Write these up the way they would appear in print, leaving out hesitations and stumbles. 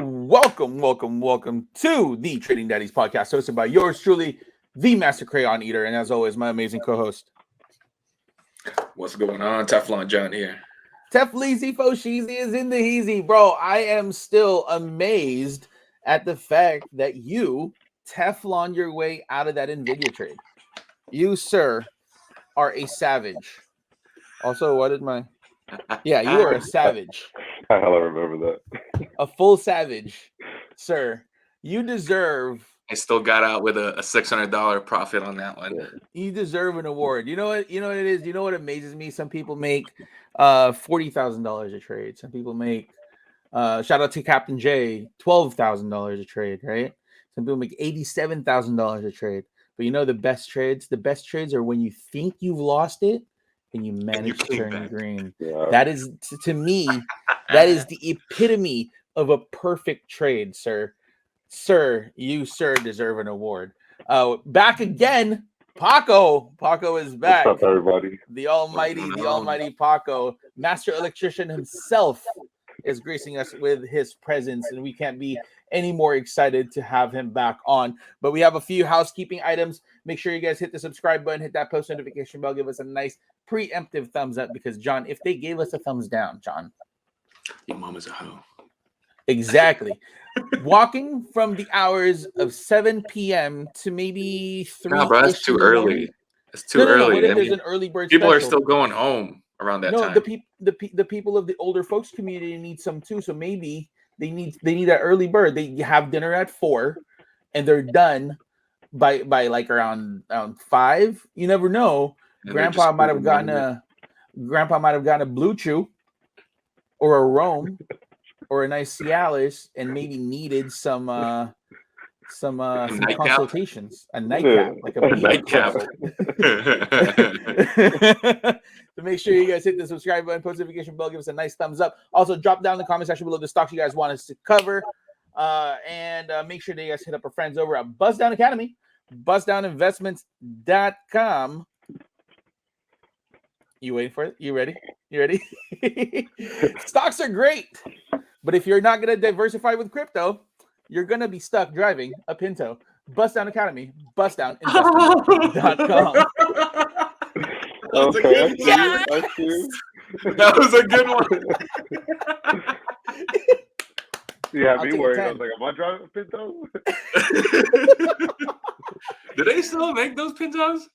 Welcome to the Trading Daddies podcast, hosted by yours truly, the Master Crayon Eater, and as always, my amazing co-host. What's going on? Teflon John here. Tefleezy Fosheezy is in the heezy. Bro, I am still amazed at the fact that you Teflon your way out of that NVIDIA trade. You, sir, are a savage. Also, what did my... Yeah, you are a savage. I hella remember that. A full savage, sir. You deserve... I still got out with a $600 profit on that one. You deserve an award. You know what it is? You know what amazes me? Some people make $40,000 a trade. Some people make shout out to Captain J, $12,000 a trade, right? Some people make $87,000 a trade. But you know the best trades? The best trades are when you think you've lost it and you manage to turn green. Yeah. That is, to me, that is the epitome of a perfect trade, sir. Sir, you, sir, deserve an award. Back again, Paco. Paco is back. What's up, everybody? The almighty Paco, master electrician himself, is gracing us with his presence, and we can't be any more excited to have him back on. But we have a few housekeeping items. Make sure you guys hit the subscribe button, hit that post notification bell, give us a nice preemptive thumbs up, because, John, if they gave us a thumbs down, John, Your mama's a hoe. Exactly. Walking from the hours of 7 p.m. to maybe 3. No, bro, that's too early. It's too early. What if there's an early bird people special? are still going home around that time. The people of the older folks community need some too. So maybe they need that early bird. They have dinner at 4, and they're done by like around 5. You never know. And Grandpa might have gotten a Blue Chew or a Rome or a nice Cialis, and maybe needed some consultations. A nightcap, like a nightcap. So make sure you guys hit the subscribe button, post notification bell, give us a nice thumbs up. Also, drop down in the comment section below the stocks you guys want us to cover. And make sure that you guys hit up our friends over at Buzz Down Academy, buzzdowninvestments.com. You waiting for it? You ready? Stocks are great, but if you're not going to diversify with crypto, you're going to be stuck driving a Pinto. Bust Down Academy, buzzdowninvestments.com. Okay, Yes! I see. That was a good one. Yeah, I'll me take a worried. 10. I was like, am I driving a Pinto? Do they still make those Pintos?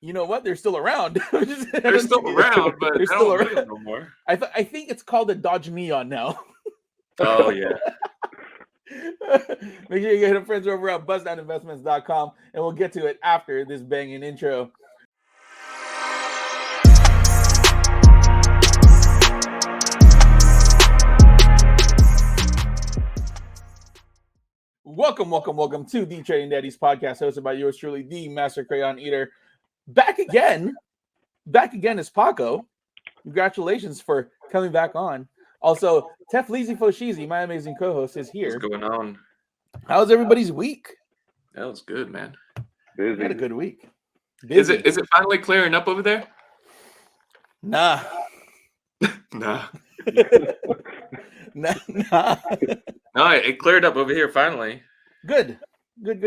You know what? They're still around. They're still around, but they're they still don't around. do it no more. I think it's called a Dodge Neon now. Oh, yeah. Make sure you get our friends over at buzzdowninvestments.com, and we'll get to it after this banging intro. Welcome to the Trading Daddies podcast, hosted by yours truly, the Master Crayon Eater. Back again is Paco. Congratulations for coming back on. Also, Tefleezy Fosheezy, my amazing co-host, is here. What's going on? How's everybody's week? That was good, man. I had a good week. Is it finally clearing up over there? Nah. Nah. Nah. No, it cleared up over here finally. Good. Right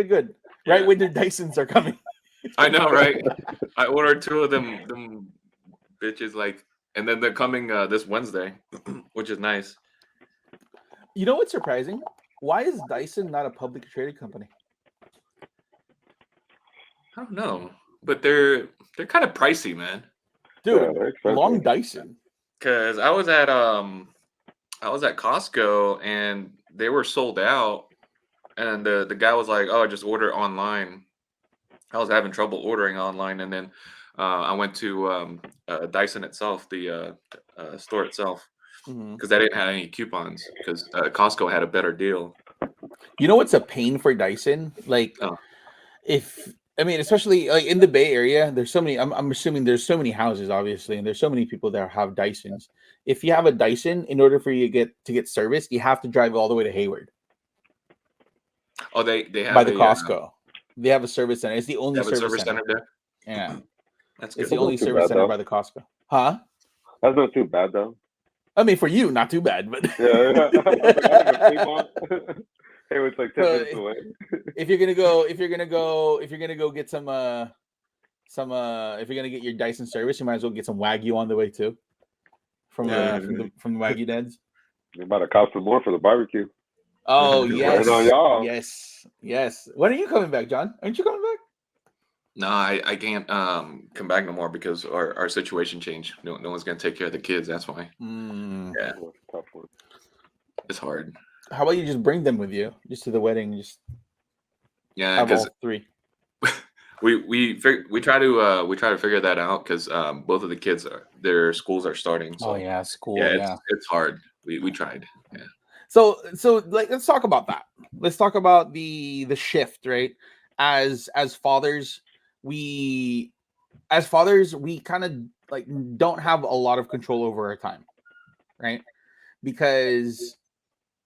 Yeah. when their Dysons are coming. I know, right? I ordered 2 of them bitches, and then they're coming this Wednesday, which is nice. You know what's surprising? Why is Dyson not a publicly traded company? I don't know, but they're kind of pricey, man. Dude, Yeah, they're expensive. long Dyson. Cause I was at Costco and they were sold out, and the guy was like, "Oh, just order online." I was having trouble ordering online, and then I went to Dyson itself, the store itself, because they didn't have any coupons, because Costco had a better deal. You know what's a pain for Dyson? Especially like in the Bay Area, there's so many. I'm assuming there's so many houses, obviously, and there's so many people that have Dysons. If you have a Dyson, in order for you to get serviced, you have to drive all the way to Hayward. Oh, they have by the Costco. They have a service center. It's the only service center there. Yeah, That's it's good. the only Not too service bad, center though. by the Costco. Huh? That's not too bad though. I mean, for you, not too bad, but Yeah, I was like, I live in Fremont. It was like 10 So minutes away. if you're gonna go get some if you're gonna get your Dyson service, you might as well get some Wagyu on the way too. From Yeah. from the Wagyu Dads. It might have cost them more for the barbecue. Oh Just yes, waiting on y'all. yes. When are you coming back, John? Aren't you coming back? No, I can't come back no more because our situation changed. No one's gonna take care of the kids. That's why. Yeah, Oh, tough one. it's hard. How about you just bring them with you, just to the wedding, just Yeah, have because all three. we try to figure that out because both of the kids their schools are starting. So yeah, school. yeah, it's hard. We tried. Yeah. So like let's talk about that. Let's talk about the shift, right? As fathers, we kind of like don't have a lot of control over our time, right? Because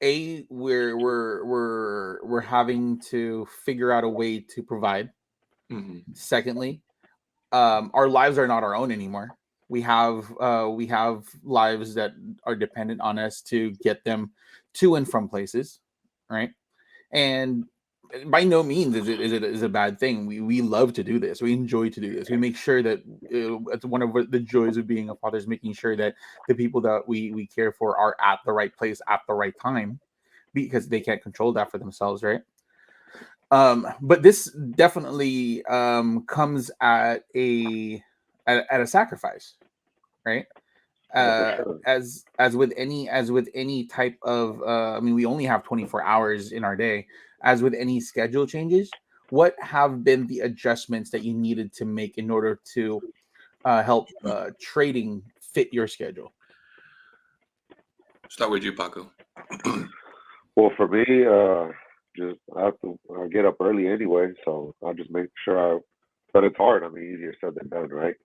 we're having to figure out a way to provide. Mm-hmm. Secondly, our lives are not our own anymore. We have lives that are dependent on us to get them to and from places, right? And by no means is it a bad thing. We love to do this. We enjoy to do this. We make sure that it's one of the joys of being a father is making sure that the people that we care for are at the right place at the right time, because they can't control that for themselves, right? But this definitely comes at a sacrifice, right? Yeah, for sure. As with any type of I mean, we only have 24 hours in our day. As with any schedule changes, what have been the adjustments that you needed to make in order to help trading fit your schedule? Start with you, Paco. Well, for me, just I get up early anyway, so I just make sure but it's hard. I mean, easier said than done, right?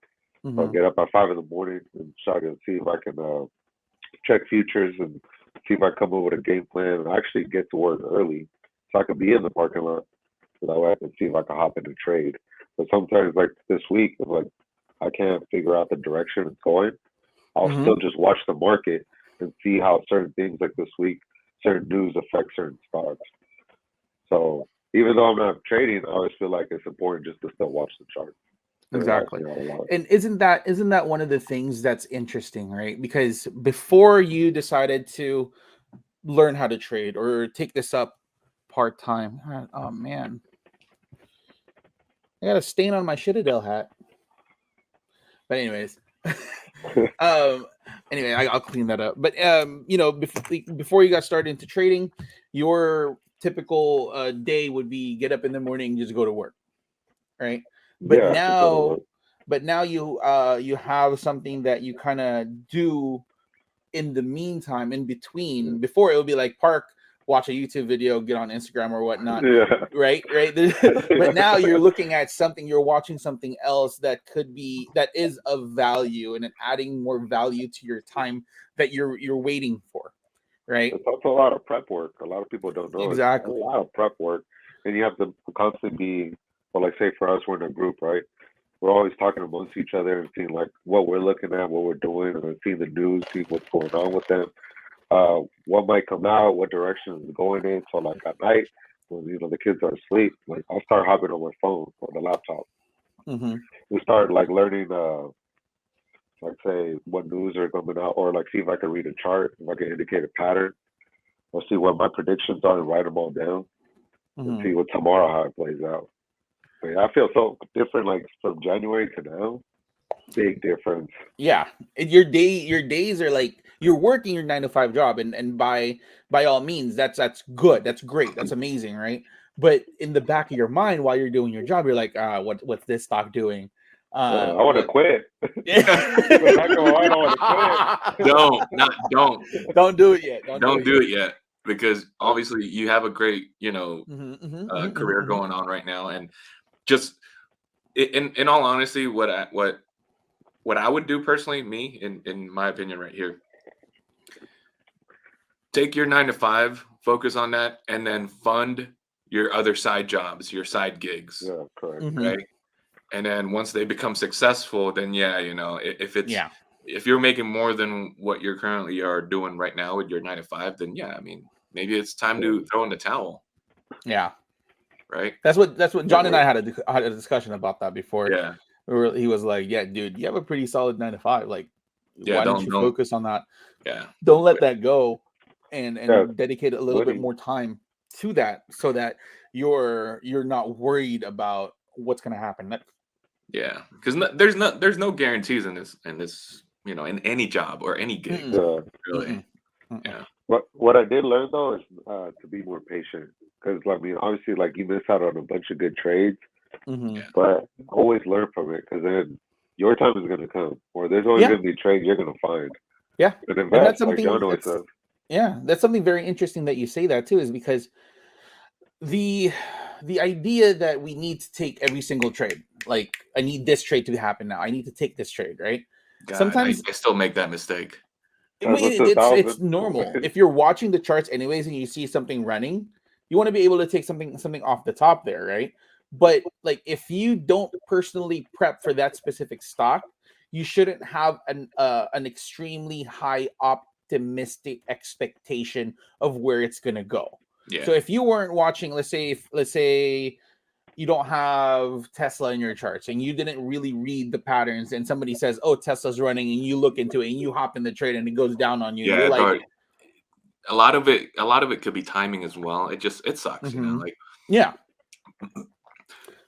So I Mm-hmm. get up at 5 in the morning and try to see if I can check futures and see if I come up with a game plan and actually get to work early so I can be in the parking lot. So that way I can see if I can hop in and trade. But sometimes, like this week, if like I can't figure out the direction it's going, I'll Mm-hmm. still just watch the market and see how certain things like this week, certain news affect certain stocks. So even though I'm not trading, I always feel like it's important just to still watch the chart. It helps Exactly. me out a lot. And isn't that one of the things that's interesting, right? Because before you decided to learn how to trade or take this up part time, oh man, I got a stain on my Citadel hat. But anyways, um, anyway, I'll clean that up. But before you got started into trading, your typical day would be get up in the morning, just go to work, right? But Yeah, just go to now, work. you have something that you kind of do in the meantime, in between. Before it would be like park, watch a YouTube video, get on Instagram or whatnot, Yeah. right? But now you're looking at something, you're watching something else that is of value and adding more value to your time that you're waiting for, right? It's also a lot of prep work. A lot of people don't know it's a Exactly. lot of prep work. And you have to constantly be, well, like say for us, we're in a group, right? We're always talking amongst each other and seeing like what we're looking at, what we're doing, and then seeing the news, see what's going on with them. What might come out, what direction it's going in. So like at night, when the kids are asleep, like I'll start hopping on my phone or the laptop. Mm-hmm. We start like learning, like say what news are coming out, or like see if I can read a chart, if I can indicate a pattern, or see what my predictions are and write them all down and Mm-hmm. see what tomorrow how it plays out. But yeah, I feel so different like from January to now. Big difference. Yeah, your days are like you're working your 9 to 5 job, and by all means, that's good, that's great, that's amazing, right? But in the back of your mind, while you're doing your job, you're like, what's this stock doing? I want to What? quit. Yeah. In the back of my mind, I want to quit. Don't Do it yet. Don't do don't it do yet. it yet because obviously you have a great career Mm-hmm. going on right now, and just in all honesty, what I would do personally, me in my opinion, right here, take your 9 to 5, focus on that, and then fund your other side jobs, your side gigs, Yeah, correct. Mm-hmm. right? And then once they become successful, then yeah, if it's Yeah. if you're making more than what you're currently are doing right now with your 9 to 5, then yeah, I mean, maybe it's time to throw in the towel, Yeah. right? That's what John and I had a discussion about that before. Yeah, Where he was like, "Yeah, dude, you have a pretty solid 9 to 5. Like, yeah. why don't you Don't. focus on that? Yeah, Don't let that go, and Yeah, dedicate a little bit winning. more time to that, so that you're not worried about what's going to happen next." yeah. Because there's no guarantees in this. In any job or any gig, Mm-mm, really. mm-mm, mm-mm. Yeah, What I did learn though is to be more patient because I mean obviously like you miss out on a bunch of good trades, Mm-hmm. yeah, but always learn from it because then your time is gonna come or there's always Yeah, gonna be trades you're gonna find yeah, and and that's invest like something John always says. that's something very interesting that you say that too, is because the idea that we need to take every single trade, like I need this trade to happen now, I need to take this trade, right? God, Sometimes I still make that mistake. What's the it's thousand? normal. If you're watching the charts anyways and you see something running, you want to be able to take something off the top there, right? But like if you don't personally prep for that specific stock, you shouldn't have an extremely high optimistic expectation of where it's going to go. Yeah, So if you weren't watching, let's say you don't have Tesla in your charts and you didn't really read the patterns, and somebody says, "Oh, Tesla's running," and you look into it and you hop in the trade and it goes down on you, and yeah. you're like, A lot of it could be timing as well. It sucks, mm-hmm. like. Yeah.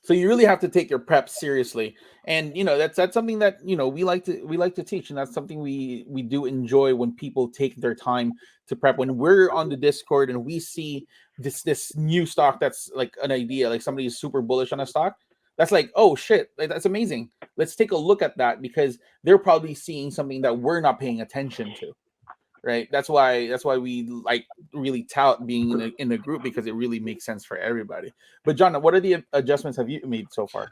So you really have to take your prep seriously, and that's something that we like to teach, and that's something we do enjoy when people take their time to prep. When we're on the Discord and we see this new stock that's like an idea, like somebody is super bullish on a stock, that's like, oh shit, like, that's amazing. Let's take a look at that, because they're probably seeing something that we're not paying attention to. Right. That's why we like really tout being in a group, because it really makes sense for everybody. But John, what are the adjustments have you made so far?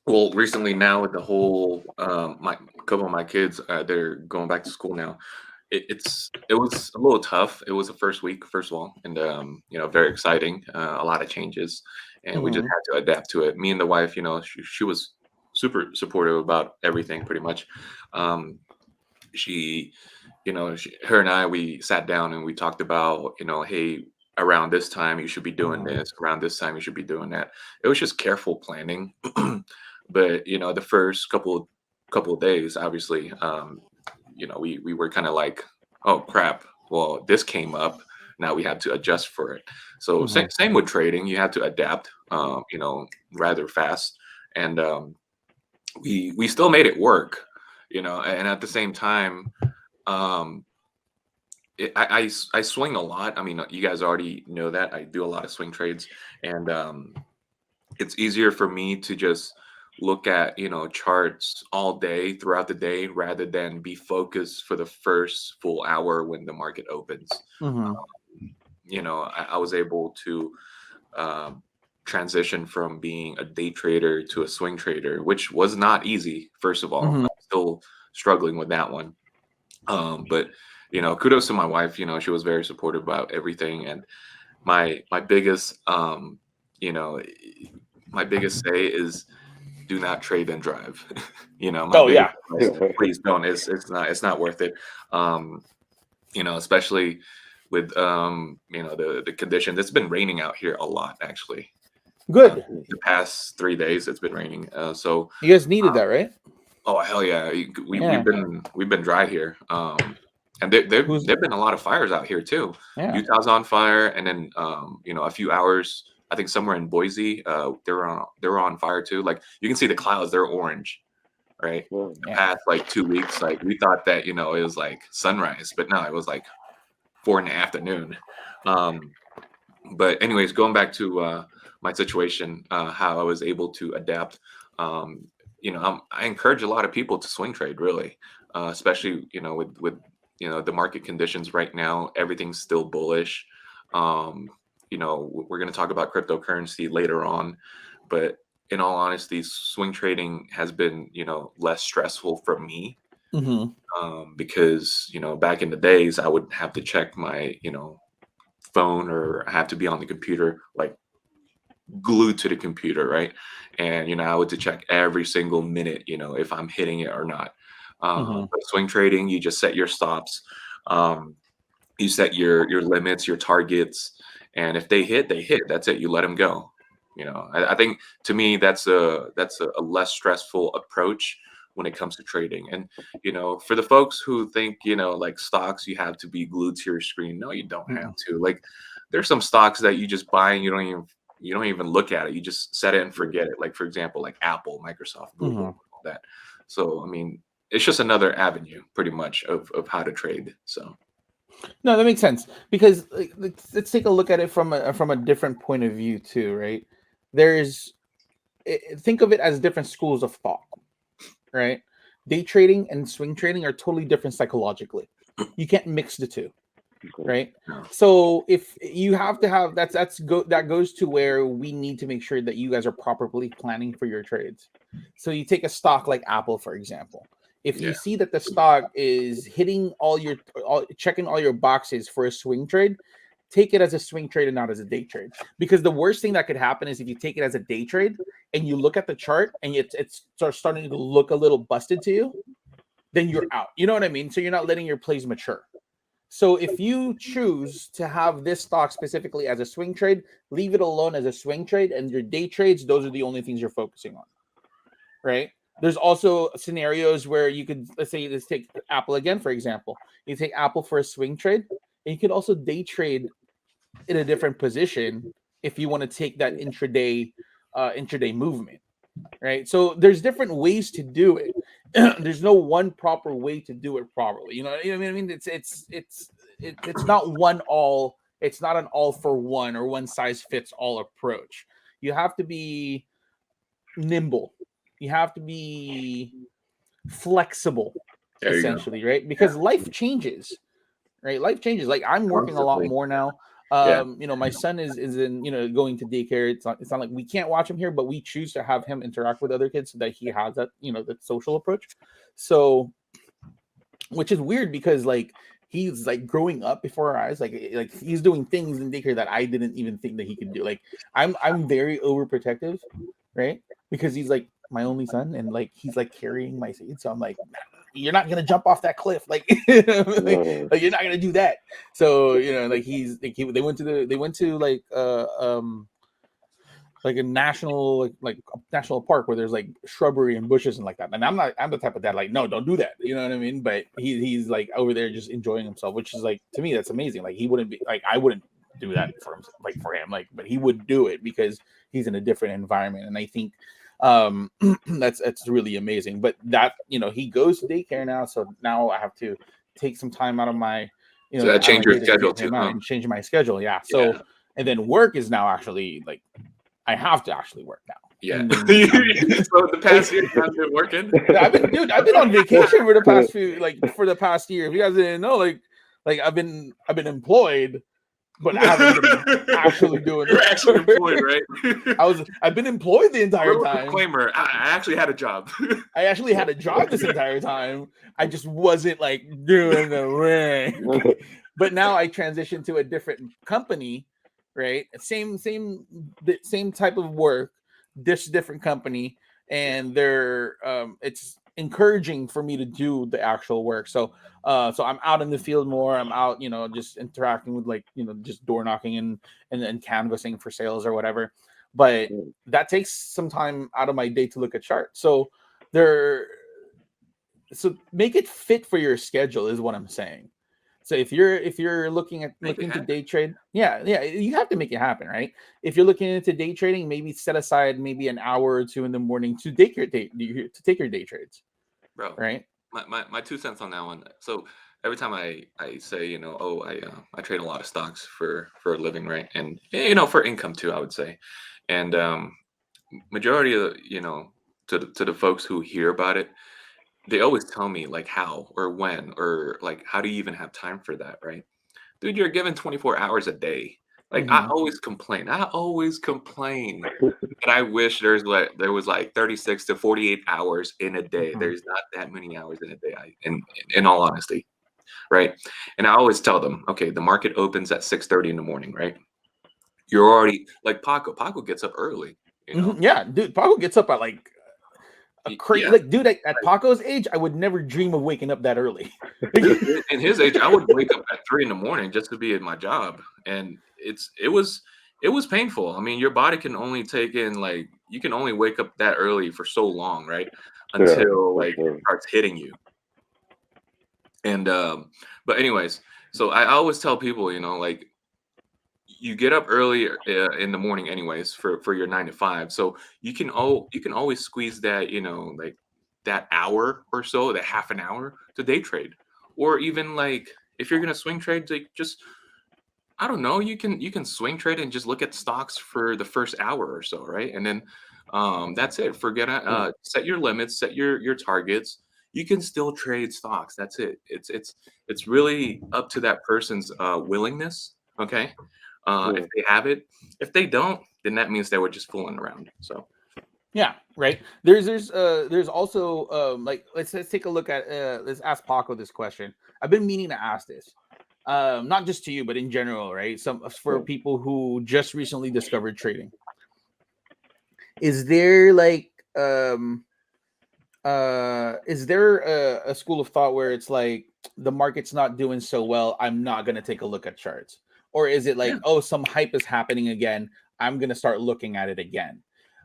Well, recently now with the whole my couple of my kids, they're going back to school now. It was a little tough. It was the first week, first of all, and very exciting. A lot of changes, and we just Mm-hmm. had to adapt to it. Me and the wife, she was super supportive about everything, pretty much. Um, she, her and I, we sat down and we talked about, hey, around this time you should be doing Mm-hmm. this. Around this time you should be doing that. It was just careful planning. But the first couple of days, obviously, we were kind of like, oh crap, well, this came up, now we have to adjust for it. So Mm-hmm. same with trading, you have to adapt, rather fast. And we still made it work, and at the same time, um I swing a lot. I mean, you guys already know that I do a lot of swing trades, and it's easier for me to just look at charts all day throughout the day rather than be focused for the first full hour when the market opens. Mm-hmm. I was able to um, transition from being a day trader to a swing trader, which was not easy. First of all, Mm-hmm. I'm still struggling with that one. But kudos to my wife. She was very supportive about everything, and my biggest you know my biggest say is do not trade and drive. My Oh biggest yeah. advice, please don't. It's not worth it. Um, Especially with the conditions. It's been raining out here a lot, actually. Good. The past 3 days it's been raining. So You guys needed that, right? oh hell yeah, Yeah. we've been dry here. And there've Who's been a lot of fires out here too. yeah. Utah's on fire, and then a few hours. I think somewhere in Boise, they were on fire too. Like you can see the clouds; they're orange, right? Well, The Yeah. past like 2 weeks, like we thought that it was like sunrise, but no, it was like 4 in the afternoon. Um, but anyways, going back to my situation, how I was able to adapt. Um, I encourage a lot of people to swing trade, really, especially with the market conditions right now. Everything's still bullish. We're going to talk about cryptocurrency later on, but in all honesty, swing trading has been less stressful for me, Mm-hmm. because back in the days I would have to check my phone, or I have to be on the computer, like glued to the computer, right? And I would to check every single minute, if I'm hitting it or not. But swing trading, you just set your stops. You set your limits, your targets, and if they hit, they hit. That's it. You let them go. I think to me that's a less stressful approach when it comes to trading. And for the folks who think like stocks, you have to be glued to your screen. No, you don't have to. Like there's some stocks that you just buy and you don't even look at it. You just set it and forget it. Like for example, like Apple, Microsoft, Google, all that. So I mean, it's just another avenue, pretty much, of how to trade. So. No, that makes sense because let's take a look at it from a different point of view too, right? Think of it as different schools of thought, right? Day trading and swing trading are totally different psychologically. You can't mix the two, right? So if you have to have that goes to where we need to make sure that you guys are properly planning for your trades. So you take a stock like Apple, for example. If you see that the stock is hitting checking all your boxes for a swing trade, take it as a swing trade and not as a day trade. Because the worst thing that could happen is if you take it as a day trade and you look at the chart and it starts starting to look a little busted to you, then you're out. You know what I mean? So you're not letting your plays mature. So if you choose to have this stock specifically as a swing trade, leave it alone as a swing trade, and your day trades, those are the only things you're focusing on, right? There's also scenarios where you could, let's take Apple again, for example. You take Apple for a swing trade, and you could also day trade in a different position if you want to take that intraday movement, right? So there's different ways to do it. There's no one proper way to do it properly. You know what I mean? It's not one all. It's not an all for one or one size fits all approach. You have to be nimble. You have to be flexible, essentially, right? Because life changes, right? Life changes. Like I'm working a lot more now. My son is in going to daycare. It's not like we can't watch him here, but we choose to have him interact with other kids so that he has that that social approach. So, which is weird because like he's like growing up before our eyes. Like he's doing things in daycare that I didn't even think that he could do. Like I'm very overprotective, right? Because he's like my only son, and like he's like carrying my seed, so I'm like, you're not gonna jump off that cliff, like, like you're not gonna do that. So like they went to like a national national park where there's like shrubbery and bushes and like that. And I'm the type of dad like, no, don't do that. You know what I mean? But he's like over there just enjoying himself, which is like, to me, that's amazing. Like he wouldn't be like, I wouldn't do that for him, but he would do it because he's in a different environment. And I think that's really amazing. But that he goes to daycare now, so now I have to take some time out of my so that change your schedule too, and change my schedule. So and then work is now actually like I have to actually work now. So the past year you've been working. I've been on vacation for the past year. If you guys didn't know, like I've been employed, but I haven't been actually doing it. You're actually employed, right? I've been employed the entire time. Disclaimer, I actually had a job. I actually had a job this entire time. I just wasn't like doing the ring. But now I transitioned to a different company, right? Same type of work, this different company, and they're it's encouraging for me to do the actual work. So I'm out in the field more. I'm out, just interacting with just door knocking and canvassing for sales or whatever. But that takes some time out of my day to look at charts. So make it fit for your schedule is what I'm saying. So if you're looking to day trade, you have to make it happen, right? If you're looking into day trading, maybe set aside maybe an hour or two in the morning to take your day trades, bro. Right? My 2 cents on that one. So every time I say I trade a lot of stocks for a living, right? And for income too, I would say. And majority of to the folks who hear about it, they always tell me like how or when or like how do you even have time for that, right? Dude, you're given 24 hours a day. Like I always complain that I wish there was like 36 to 48 hours in a day. There's not that many hours in a day, in all honesty, right? And I always tell them, okay, the market opens at 6:30 in the morning, right? You're already like Paco gets up early, Yeah, dude, Paco gets up at like Yeah. Like, dude, at Paco's age, I would never dream of waking up that early. In his age, I would wake up at 3 a.m. just to be at my job, and it was painful. I mean, your body can only take in like you can only wake up that early for so long, right? Until like it starts hitting you. And but anyways, so I always tell people, you know, like you get up early in the morning anyways for your 9 to 5, so you can always squeeze that, you know, like that hour or so, that half an hour to day trade, or even like if you're gonna swing trade, like just I don't know, you can swing trade and just look at stocks for the first hour or so, right? And then that's it. Forget set your limits, set your targets. You can still trade stocks. That's it. It's really up to that person's willingness. Okay, if they have it, if they don't, then that means they were just fooling around. So yeah, right. There's also like let's take a look at let's ask Paco this question. I've been meaning to ask this. Not just to you, but in general, right? For people who just recently discovered trading. Is there like is there a school of thought where it's like the market's not doing so well, I'm not gonna take a look at charts? Or is it like, oh, some hype is happening again, I'm gonna start looking at it again?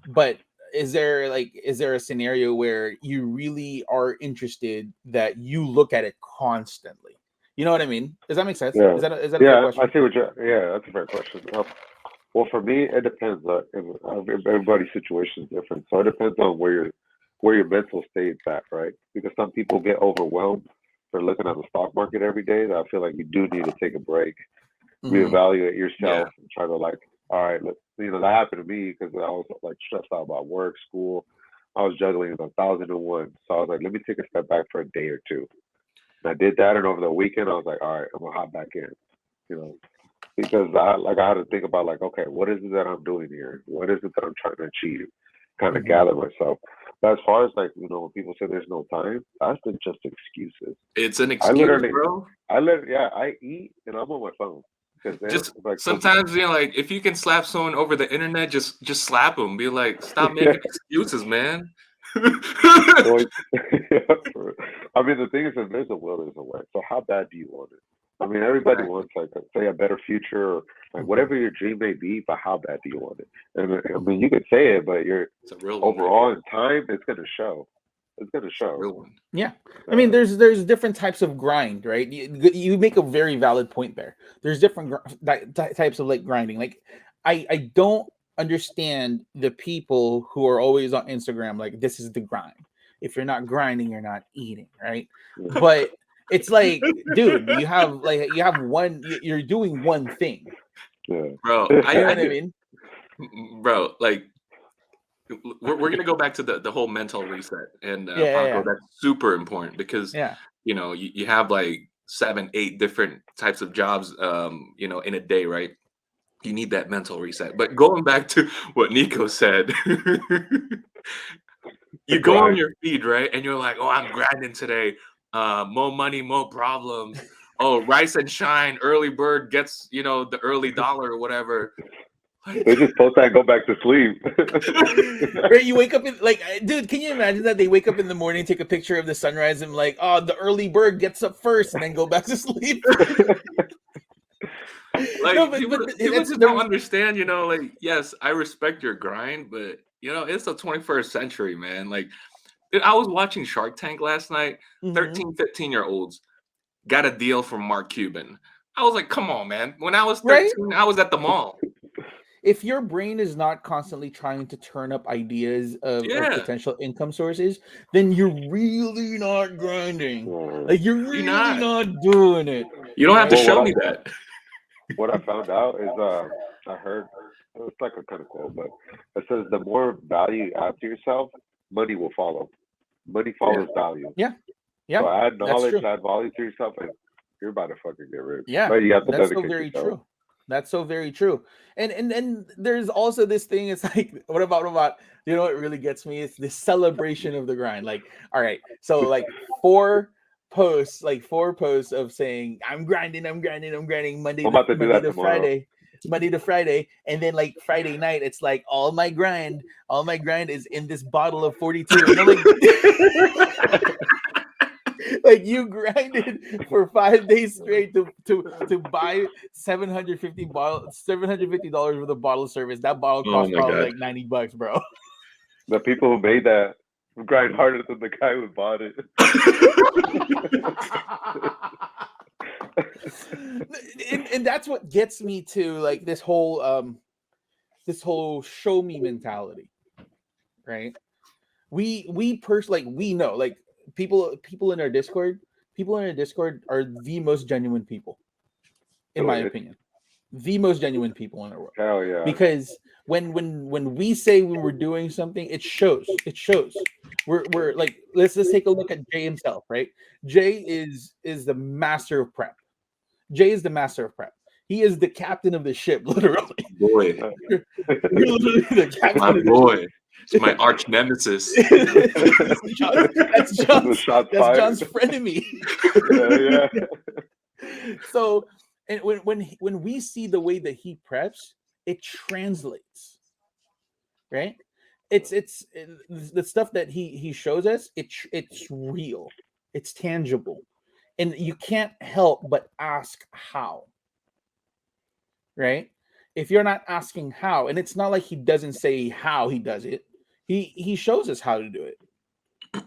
But is there a scenario where you really are interested that you look at it constantly? You know what I mean? Does that make sense? Yeah. Is that a fair question? I see what you're. Yeah, that's a fair question. Well, for me, it depends. Everybody's situation is different, so it depends on where your mental state's at, right? Because some people get overwhelmed for looking at the stock market every day. That I feel like you do need to take a break, reevaluate yourself, and try to like, all right, that happened to me because I was like stressed out about work, school. I was juggling 1,001, so I was like, let me take a step back for a day or two. And I did that, and over the weekend, I was like, all right, I'm gonna hop back in, because I had to think about like, okay, what is it that I'm doing here? What is it that I'm trying to achieve? Kind of gather myself. But as far as like, when people say there's no time, that's just excuses. It's an excuse, bro. I eat and I'm on my phone. Just like sometimes, like if you can slap someone over the internet, just slap them. Be like, stop making excuses, man. I mean, the thing is, if there's a will, there's a way. So how bad do you want it? I mean, everybody wants like say a better future, or like whatever your dream may be, but how bad do you want it? And I mean, you could say it, but overall in time, it's gonna show. It's gonna show. Yeah, I mean, there's different types of grind, right? You make a very valid point there. There's different types of like grinding. Like, I don't understand the people who are always on Instagram like, this is the grind. If you're not grinding, you're not eating, right? But it's like, dude, you're doing one thing. Yeah. Bro, you know what I mean? Bro, like we're gonna go back to the whole mental reset, and Paco, that's super important because you have like 7-8 different types of jobs in a day, right? You need that mental reset. But going back to what Nico said, you go on your feed, right? And you're like, oh, I'm grinding today. More money, more problems. Oh, rice and shine, early bird gets, the early dollar or whatever. They just post that and go back to sleep. Right, you wake up dude, can you imagine that? They wake up in the morning, take a picture of the sunrise, and like, oh, the early bird gets up first, and then go back to sleep. Like, people just don't understand, like, yes, I respect your grind, but it's the 21st century, man. Like, I was watching Shark Tank last night. 13, 15-year-olds got a deal from Mark Cuban. I was like, come on, man. When I was 13, I was at the mall. If your brain is not constantly trying to turn up ideas of potential income sources, then you're really not grinding. Like, you're really not doing it. You don't have to show me that. What I found out is I heard, it's like a kind of quote, but it says the more value you add to yourself, money will follow. Money follows value. Yeah. So add knowledge, add value to yourself, and you're about to fucking get rich. Yeah, but you have to that's so very true. That's so very true. And there's also this thing. It's like, what about what really gets me? It's this celebration of the grind. Like, all right, so like four posts of saying I'm grinding Monday to Friday. Monday to Friday, and then like Friday night, it's like all my grind is in this bottle of 42. And I'm like, like you grinded for 5 days straight to buy $750 with a bottle service. That bottle cost probably like $90, bro. The people who made that grind harder than the guy who bought it. and that's what gets me to like this whole show me mentality, right? We personally, like, we know, like, people in our Discord are the most genuine people, in my opinion. The most genuine people in the world. Hell yeah. Because when we say when we're doing something, it shows. We're like, let's take a look at Jay himself, right? Jay is the master of prep. Jay is the master of prep. He is the captain of the ship, literally. Boy. You're literally the captain my of the boy. ship. It's my arch nemesis. That's John's frenemy. Yeah. So, and when we see the way that he preps, it translates, right? It's the stuff that he shows us. It's real, it's tangible, and you can't help but ask how, right? If you're not asking how, and it's not like he doesn't say how he does it, he shows us how to do it,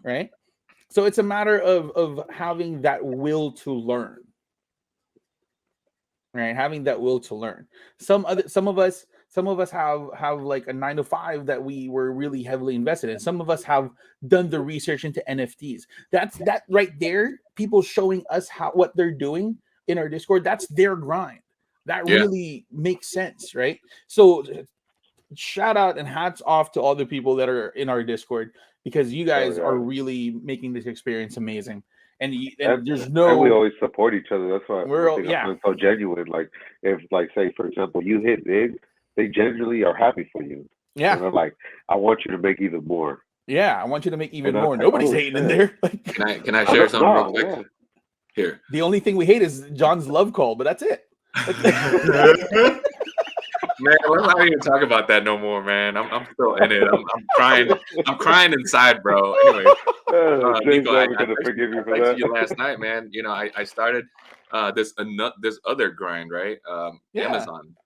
right? So it's a matter of having that will to learn, right? Having that will to learn. Some of us have like a 9 to 5 that we were really heavily invested in. Some of us have done the research into NFTs. That right there, people showing us what they're doing in our Discord, that's their grind. That really makes sense, right? So shout out and hats off to all the people that are in our Discord, because you guys are really making this experience amazing. And there's no. And we always support each other. That's why I'm so genuine. Like, if, like, say for example, you hit big, they genuinely are happy for you. Yeah. And they're like, I want you to make even more. Yeah, I want you to make even more. Nobody's hating in there. Can I share something real quick? Yeah. Here. The only thing we hate is John's love call, but that's it. Man, let's not even talk about that no more, man. I'm still in it. I'm crying inside, bro. Anyway, Nico, I texted you last night, man. You know, I started this other grind, right? Amazon.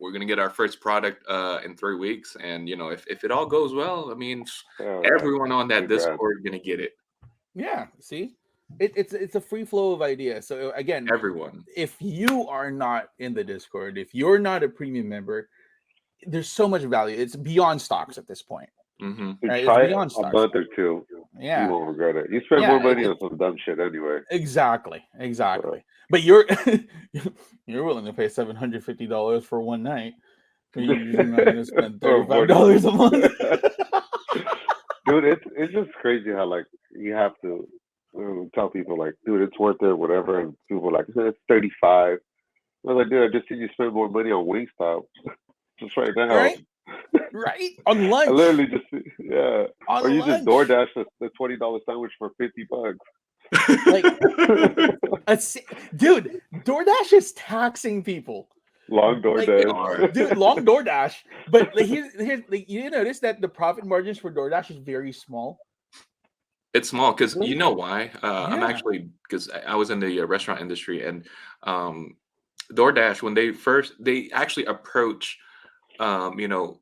We're gonna get our first product in 3 weeks, and you know, if it all goes well, I mean, everyone on that Discord is gonna get it. Yeah, see, it's a free flow of ideas. So again, everyone, if you are not in the Discord, if you're not a premium member, there's so much value. It's beyond stocks at this point. Right? Try it a month or two. Yeah, you won't regret it. You spend more money on some dumb shit anyway. Exactly. But you're willing to pay $750 for one night. You're not going to spend $35 a month. Dude, it's just crazy how, like, you have to tell people, like, dude, it's worth it, whatever, and people are like, it's 35. I was like, dude, I just seen you spend more money on Wingstop just right now. Right? On lunch. I literally just, on or you lunch. just DoorDash the $20 sandwich for $50. Like, dude, DoorDash is taxing people. Long DoorDash, dude. Long DoorDash. But like, here's you notice that the profit margins for DoorDash is very small. It's small because you know why? I'm actually, because I was in the restaurant industry, and DoorDash, when they actually approach, you know,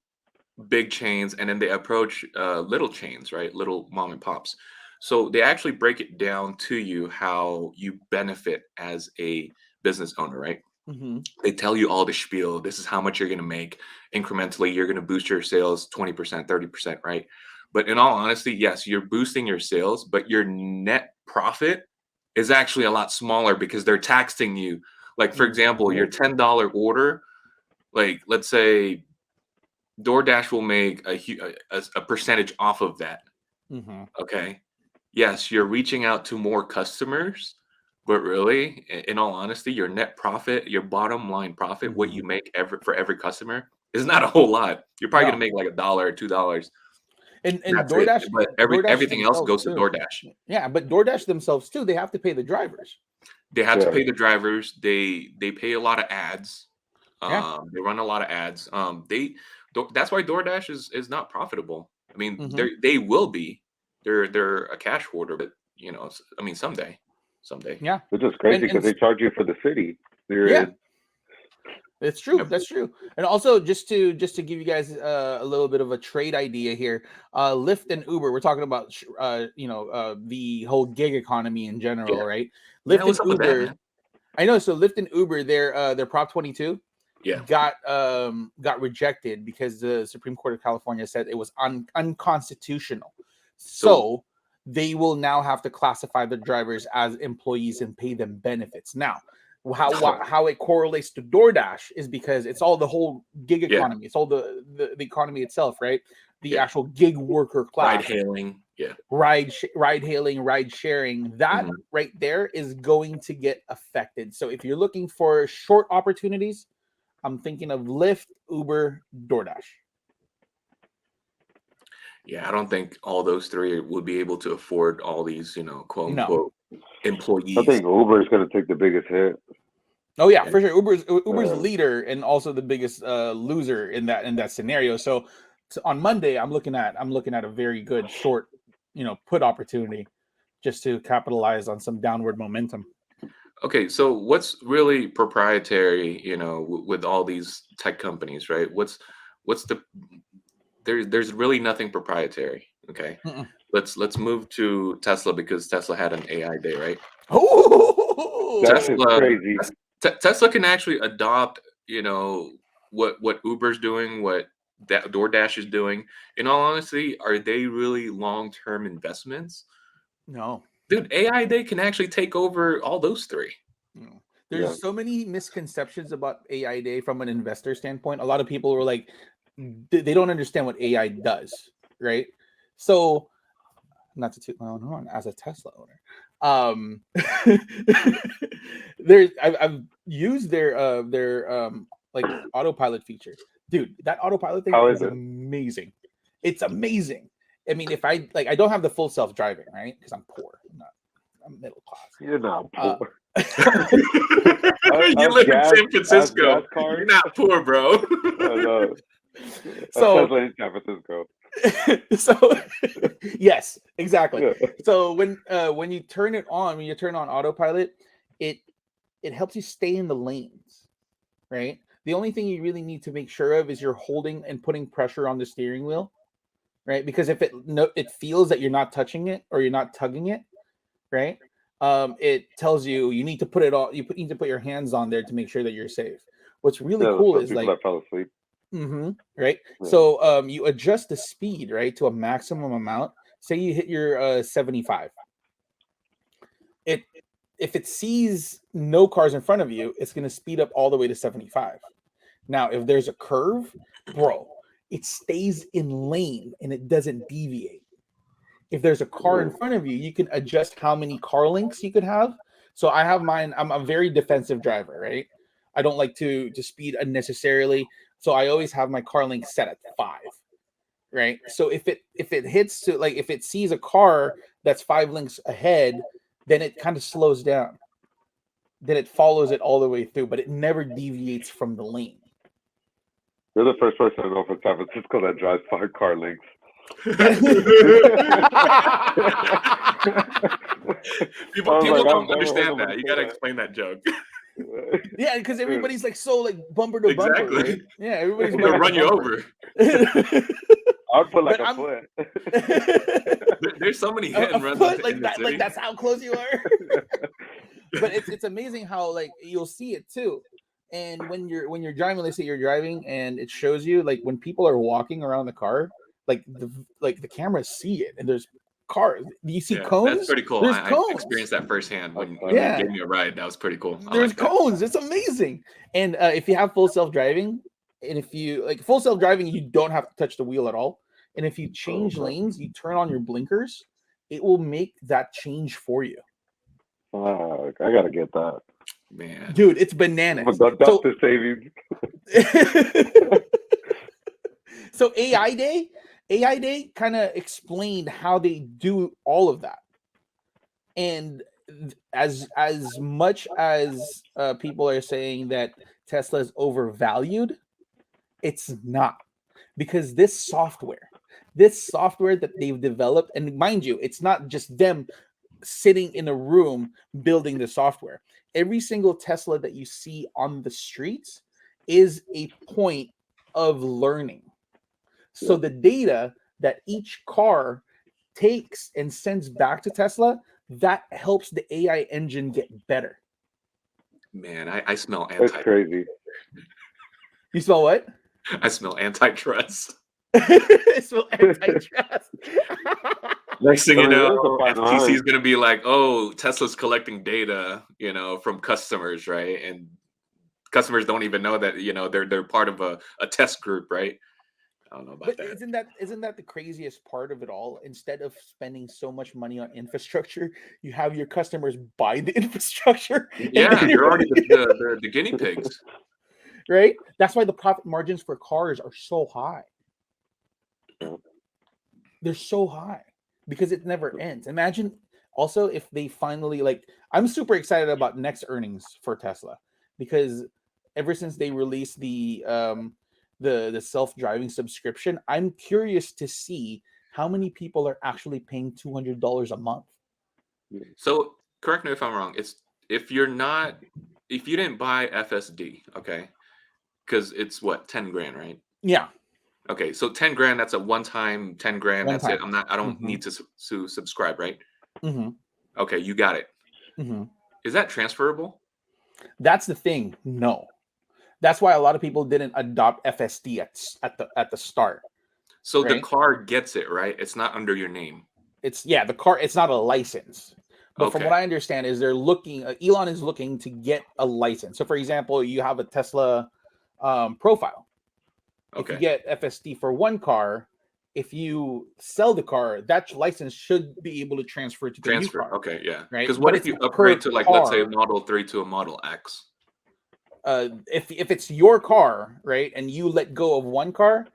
big chains, and then they approach little chains, right? Little mom and pops. So they actually break it down to you how you benefit as a business owner, right? They tell you all the spiel. This is how much you're going to make incrementally. You're going to boost your sales 20%, 30%, right? But in all honesty, yes, you're boosting your sales, but your net profit is actually a lot smaller because they're taxing you. Like, for example, your $10 order, like, let's say DoorDash will make a percentage off of that. Okay. Yes, you're reaching out to more customers, but really, in all honesty, your net profit, your bottom line profit, what you make for every customer is not a whole lot. You're probably going to make like $1 or $2. And DoorDash, but everything else goes to DoorDash. Yeah, but DoorDash themselves too, they have to pay the drivers. They have to pay the drivers. They pay a lot of ads. Yeah. They run a lot of ads. That's why DoorDash is not profitable. I mean, Mm-hmm. they will be. They're a cash hoarder, but I mean, someday. Yeah. Which is crazy And because they charge you for the city. yeah, it's true. Yep. That's true. And also, just to give you guys a little bit of a trade idea here, Lyft and Uber. We're talking about the whole gig economy in general, Yeah. right? Yeah, Lyft what's and up with that, Uber. man? I know. So Lyft and Uber, their Prop 22 Yeah. got rejected because the Supreme Court of California said it was unconstitutional. So they will now have to classify the drivers as employees and pay them benefits. Now, how it correlates to DoorDash is because it's all the whole gig economy. It's all the economy itself, right? The actual gig worker class. Ride hailing. Yeah. Ride hailing, ride sharing, that Mhm. right there is going to get affected. So if you're looking for short opportunities, I'm thinking of Lyft, Uber, DoorDash. Yeah, I don't think all those three would be able to afford all these, quote unquote employees. I think Uber is going to take the biggest hit. Oh yeah, for sure. Uber's Yeah. leader and also the biggest loser in that scenario. So on Monday, I'm looking at a very good short, put opportunity just to capitalize on some downward momentum. Okay, so what's really proprietary, with all these tech companies, right? What's the there's really nothing proprietary. Okay. Mm-mm. Let's move to Tesla because Tesla had an AI day, right? Oh, That is crazy. Tesla can actually adopt, what Uber's doing, what that DoorDash is doing. In all honesty, are they really long-term investments? no. Dude, AI Day can actually take over all those three. No. There's so many misconceptions about AI Day from an investor standpoint. A lot of people were like, they don't understand what AI does, right? So, not to toot my own horn as a Tesla owner, I've used their like autopilot feature, dude. That autopilot thing How is is it? amazing. It's amazing. I mean, if I don't have the full self driving, right? Because I'm poor. I'm middle class. You're not poor. You live in San Francisco. You're not poor, bro. So Tesla in San Francisco. So yes, exactly. Yeah. So when you turn on autopilot, it helps you stay in the lanes, right? The only thing you really need to make sure of is you're holding and putting pressure on the steering wheel, right? Because if it feels that you're not touching it or you're not tugging it, right? It tells you need to put it all. You need to put your hands on there to make sure that you're safe. What's really cool is people like that fell asleep. Right. Yeah. So you adjust the speed, right, to a maximum amount. Say you hit your 75. If it sees no cars in front of you, it's going to speed up all the way to 75. Now, if there's a curve, bro, it stays in lane and it doesn't deviate. If there's a car in front of you, you can adjust how many car links you could have. So I have mine. I'm a very defensive driver, right? I don't like to speed unnecessarily. So I always have my car link set at 5, right? So if it hits to, like, if it sees a car that's 5 links ahead, then it kind of slows down. Then it follows it all the way through, but it never deviates from the lane. You're the first person I know from San Francisco that drives 5 car links. people don't understand that. You got to explain that joke. Yeah, because everybody's like so like bumper to bumper, Exactly. right? Yeah, everybody's They'll run you over. I would put like a foot. There's so many hit and runs like that. Like that's how close you are. But it's amazing how like you'll see it too. And when you're driving, let's say you're driving and it shows you, like, when people are walking around the car, like the cameras see it, and there's cars. Do you see cones? That's pretty cool. There's I cones. experienced that firsthand when you Yeah. gave me a ride. That was pretty cool. There's cones. It's amazing. And if you have full self-driving, and if you like full self-driving, you don't have to touch the wheel at all. And if you change lanes, you turn on your blinkers, it will make that change for you. I gotta get that. Man, dude, it's bananas. The savings. So AI Day kind of explained how they do all of that. And as much as people are saying that Tesla is overvalued, it's not, because this software that they've developed, and mind you, it's not just them sitting in a room building the software. Every single Tesla that you see on the streets is a point of learning. So the data that each car takes and sends back to Tesla, that helps the AI engine get better. Man, I smell That's crazy. You smell what? I smell antitrust. So antitrust. Next thing you I mean, know, there's a fine FTC is line. going to be like, "Oh, Tesla's collecting data, from customers, right?" And customers don't even know that, they're part of a test group, right? I don't know about But that. isn't that the craziest part of it all? Instead of spending so much money on infrastructure, you have your customers buy the infrastructure. And Yeah, then they're already the guinea pigs. right? That's why the profit margins for cars are so high. They're so high because it never ends. Imagine also if they finally, like, I'm super excited about next earnings for Tesla, because ever since they released the self-driving subscription, I'm curious to see how many people are actually paying $200 a month. So correct me if I'm wrong. It's if you didn't buy FSD, okay, because it's what, 10 grand, right? Yeah, Okay, so 10 grand, that's a one-time 10 grand. one That's it. time. I don't Mhm. need to subscribe, right? Mm-hmm. Okay, you got it. Mm-hmm. Is that transferable? That's the thing. No, that's why a lot of people didn't adopt FSD at the start. So the Right? car gets it, right? It's not under your name. It's the car. It's not a license, but from Okay. what I understand is they're looking. Elon is looking to get a license. So, for example, you have a Tesla profile. If you Okay. get FSD for one car, if you sell the car, that license should be able to transfer to the new Transfer. car, Okay, yeah. right? Because what But if it's you per upgrade to, like, let's say, a car. Model 3 to a Model X? If it's your car, right, and you let go of one car,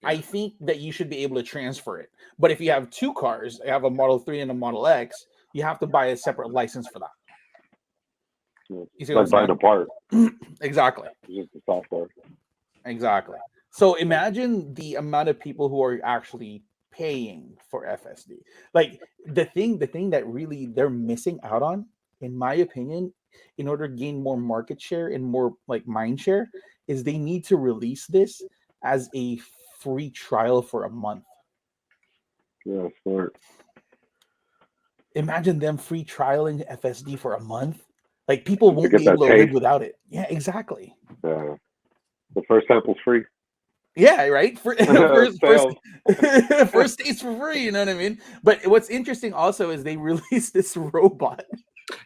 I Yeah. think that you should be able to transfer it. But if you have two cars, you have a Model 3 and a Model X, you have to buy a separate license for that. You see what Like buying I'm a part. saying? Exactly. It's just the software. Exactly. So imagine the amount of people who are actually paying for FSD. Like the thing that really they're missing out on, in my opinion, in order to gain more market share and more like mind share, is they need to release this as a free trial for a month. Yeah, smart. Imagine them free trialing FSD for a month. Like people Just to won't get be that able to live taste. without it. Yeah, exactly. The first sample's free. Yeah, right. First, Sales. first days for free. You know what I mean? But what's interesting also is they released this robot.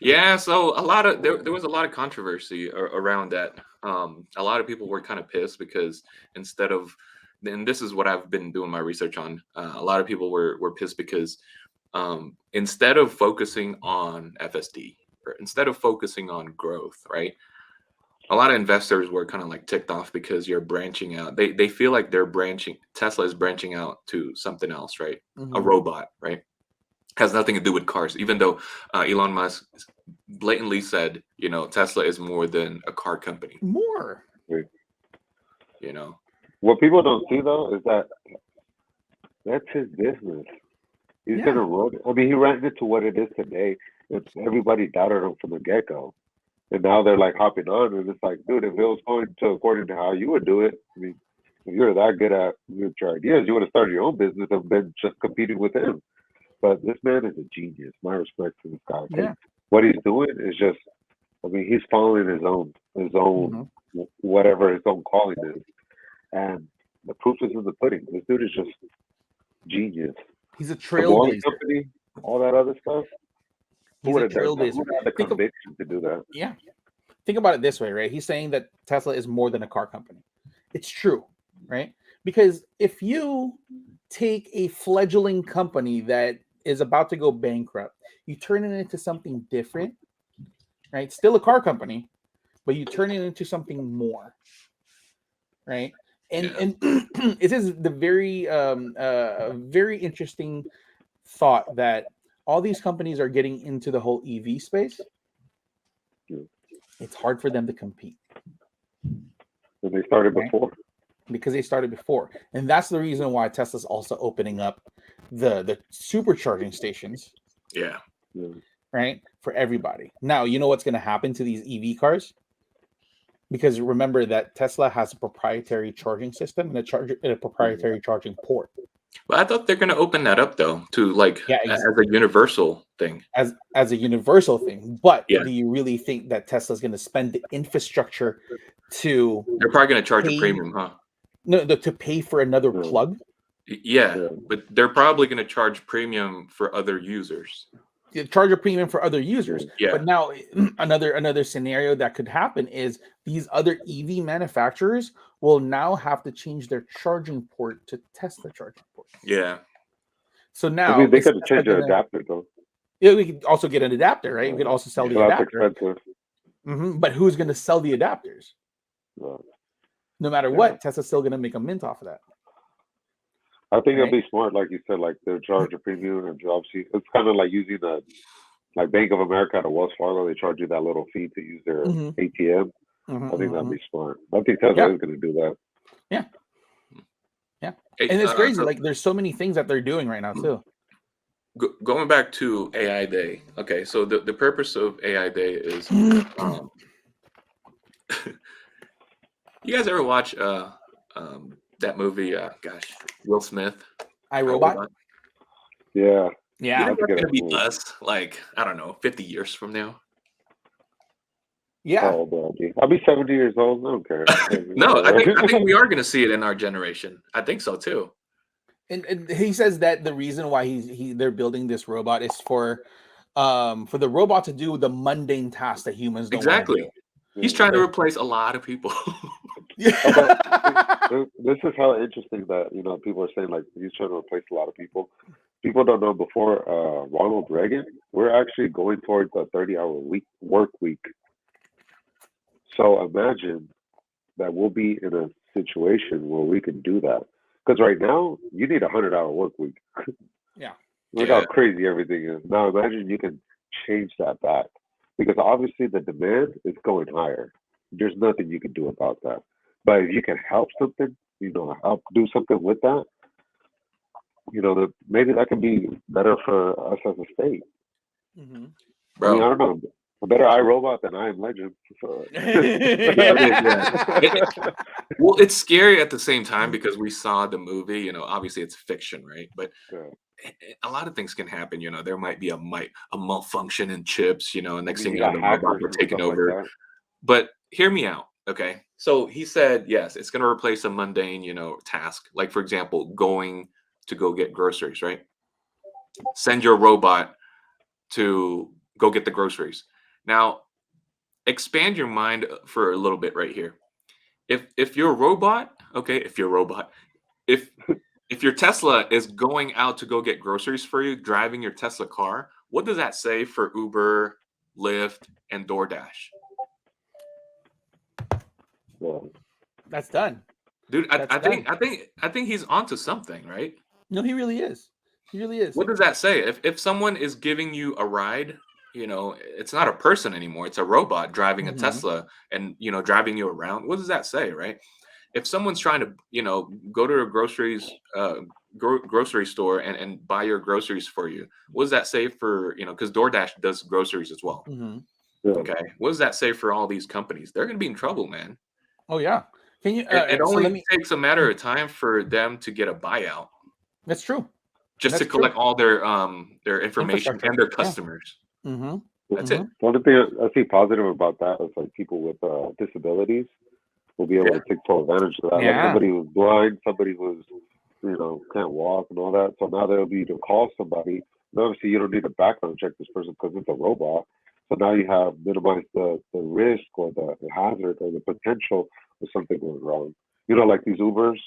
Yeah, so there was a lot of controversy around that. A lot of people were kind of pissed because instead of, and this is what I've been doing my research on. A lot of people were pissed because instead of focusing on FSD, or instead of focusing on growth, right? A lot of investors were kind of like ticked off because you're branching out. They feel like Tesla is branching out to something else, right? A Mhm. robot, right? Has nothing to do with cars, even though Elon Musk blatantly said, Tesla is more than a car company. More. You know, What people don't see though is that that's his business. He's Yeah. gonna run it. I mean, he ran it to what it is today. It's everybody doubted him from the get go, and now they're like hopping on, and it's like, dude, if it was going to according to how you would do it, I mean, if you're that good at with your ideas, you would have started your own business and been just competing with him. But this man is a genius. My respect to this guy. 'Cause Yeah. what he's doing is just, I mean, he's following his own Mhm. whatever his own calling is, and the proof is in the pudding. This dude is just genius. He's a The Boeing trailblazer. company, all that other stuff. Who He's would a have done that? Who trailblazer. would have had the Think of conviction to do that? Yeah. Think about it this way, right? He's saying that Tesla is more than a car company. It's true, right? Because if you take a fledgling company that is about to go bankrupt, you turn it into something different, right? Still a car company, but you turn it into something more, right? And Yeah. and it is the very interesting thought that all these companies are getting into the whole EV space. Yeah. It's hard for them to compete. And they started Right. before. because they started before, and that's the reason why Tesla's also opening up the supercharging stations, Yeah. Yeah. right, for everybody. Now, you know what's going to happen to these EV cars? Because remember that Tesla has a proprietary charging system and a proprietary charging port. But I thought they're going to open that up though to like Yeah, as a universal thing. as a universal thing. But Yeah. do you really think that Tesla's going to spend the infrastructure to They're probably going to charge a pay- premium, huh? to pay for another Yeah. plug? Yeah, Yeah. but they're probably going to charge premium for other users. Charge a premium for other users. Yeah. But now another scenario that could happen is these other EV manufacturers will now have to change their charging port to Tesla charging port. Yeah. So I now mean, they is could Tesla change their gonna- adapter though. Yeah, we could also get an adapter, right? We could also sell Yeah. the So that's adapter. expensive. But who's going to sell the adapters? Yeah. No matter Yeah. what, Tesla's still going to make a mint off of that. I think Right. it'll be smart, like you said, like they'll charge a premium, and obviously it's kind of like using the like Bank of America to Wells Fargo. They charge you that little fee to use their Mhm. ATM. Mhm, I think that'd mhm. be smart. I think Tesla Yeah. is going to do that. Hey, And it's crazy. so Like, there's so many things that they're doing right now too. going back to AI Day. Okay, so the purpose of AI Day is you guys ever watch that movie? Gosh, Will Smith, iRobot. Yeah. You Yeah, think That's a that's good gonna be movie. us? Like I don't know, 50 years from now? yeah. Oh, bro, I'll be 70 years old. I don't care. No, I think we are gonna see it in our generation. I think so too. And he says that the reason why they're building this robot is for the robot to do the mundane tasks that humans don't want to Exactly. do. He's trying to replace a lot of people. This is how interesting that people are saying like he's trying to replace a lot of people. People don't know before Ronald Reagan, we're actually going towards a 30-hour work week. So imagine that we'll be in a situation where we can do that. Because right now you need a 100-hour work week. Yeah. Look Yeah. how crazy everything is. Now imagine you can change that back. Because obviously the demand is going higher. There's nothing you can do about that. But if you can help something, help do something with that, maybe that could be better for us as a state. Mhm. I mean, Bro. I don't know. A better iRobot than I Am Legend. So. Well, it's scary at the same time because we saw the movie, obviously it's fiction, right? But Yeah. a lot of things can happen, there might be a malfunction in chips, and next thing You you know, got the robots hackers are and taking stuff like over. that. But hear me out, okay? So he said, yes, it's going to replace a mundane, task. Like, for example, going to go get groceries, right? Send your robot to go get the groceries. Now, expand your mind for a little bit right here. If your robot, okay, if your Tesla is going out to go get groceries for you, driving your Tesla car, what does that say for Uber, Lyft, and DoorDash? Yeah. That's done. Dude, That's I think he's onto something, right? No, he really is. He really is. What does that say? If someone is giving you a ride, it's not a person anymore. It's a robot driving a Mhm. Tesla and driving you around. What does that say, right? If someone's trying to, go to a grocery store and buy your groceries for you, what does that say for, because DoorDash does groceries as well. Mhm. Yeah. Okay. What does that say for all these companies? They're going to be in trouble, man. Oh yeah. Can you? It So only let me. takes a matter of time for them to get a buyout That's true. just to That's true. collect all their information Infrastructure. and their Yeah. customers. Mm-hmm. That's it. The only thing I see positive about that is like people with disabilities will be able Yeah. to take full advantage of that. Like Yeah. somebody who's blind, somebody who's can't walk and all that. So now they'll be to call somebody. And obviously, you don't need to background check this person because it's a robot. So now you have minimized the risk or the hazard or the potential of something going wrong. Like these Ubers,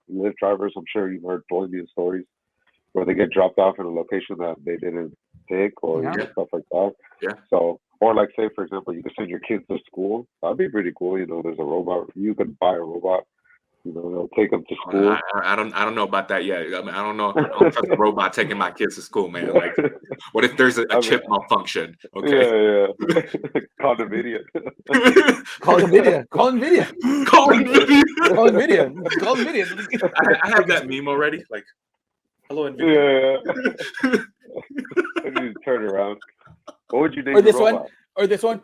Lyft drivers. I'm sure you've heard plenty of stories where they get dropped off in a location that they didn't pick or Yeah. stuff like that. Yeah. So, or like say for example, you could send your kids to school. That'd be pretty cool. There's a robot. You could buy a robot You know, they'll take them to school. I don't know about that yet. I mean, I don't know. I don't trust a robot taking my kids to school, man. Like, what if there's a chip malfunction? Okay. Yeah. Call the video. Call NVIDIA. Call NVIDIA. Call NVIDIA. Call NVIDIA. Call NVIDIA. I have that meme already. Like, hello NVIDIA. Yeah. I need to turn around. What would you name Or this your one. robot? Or this one.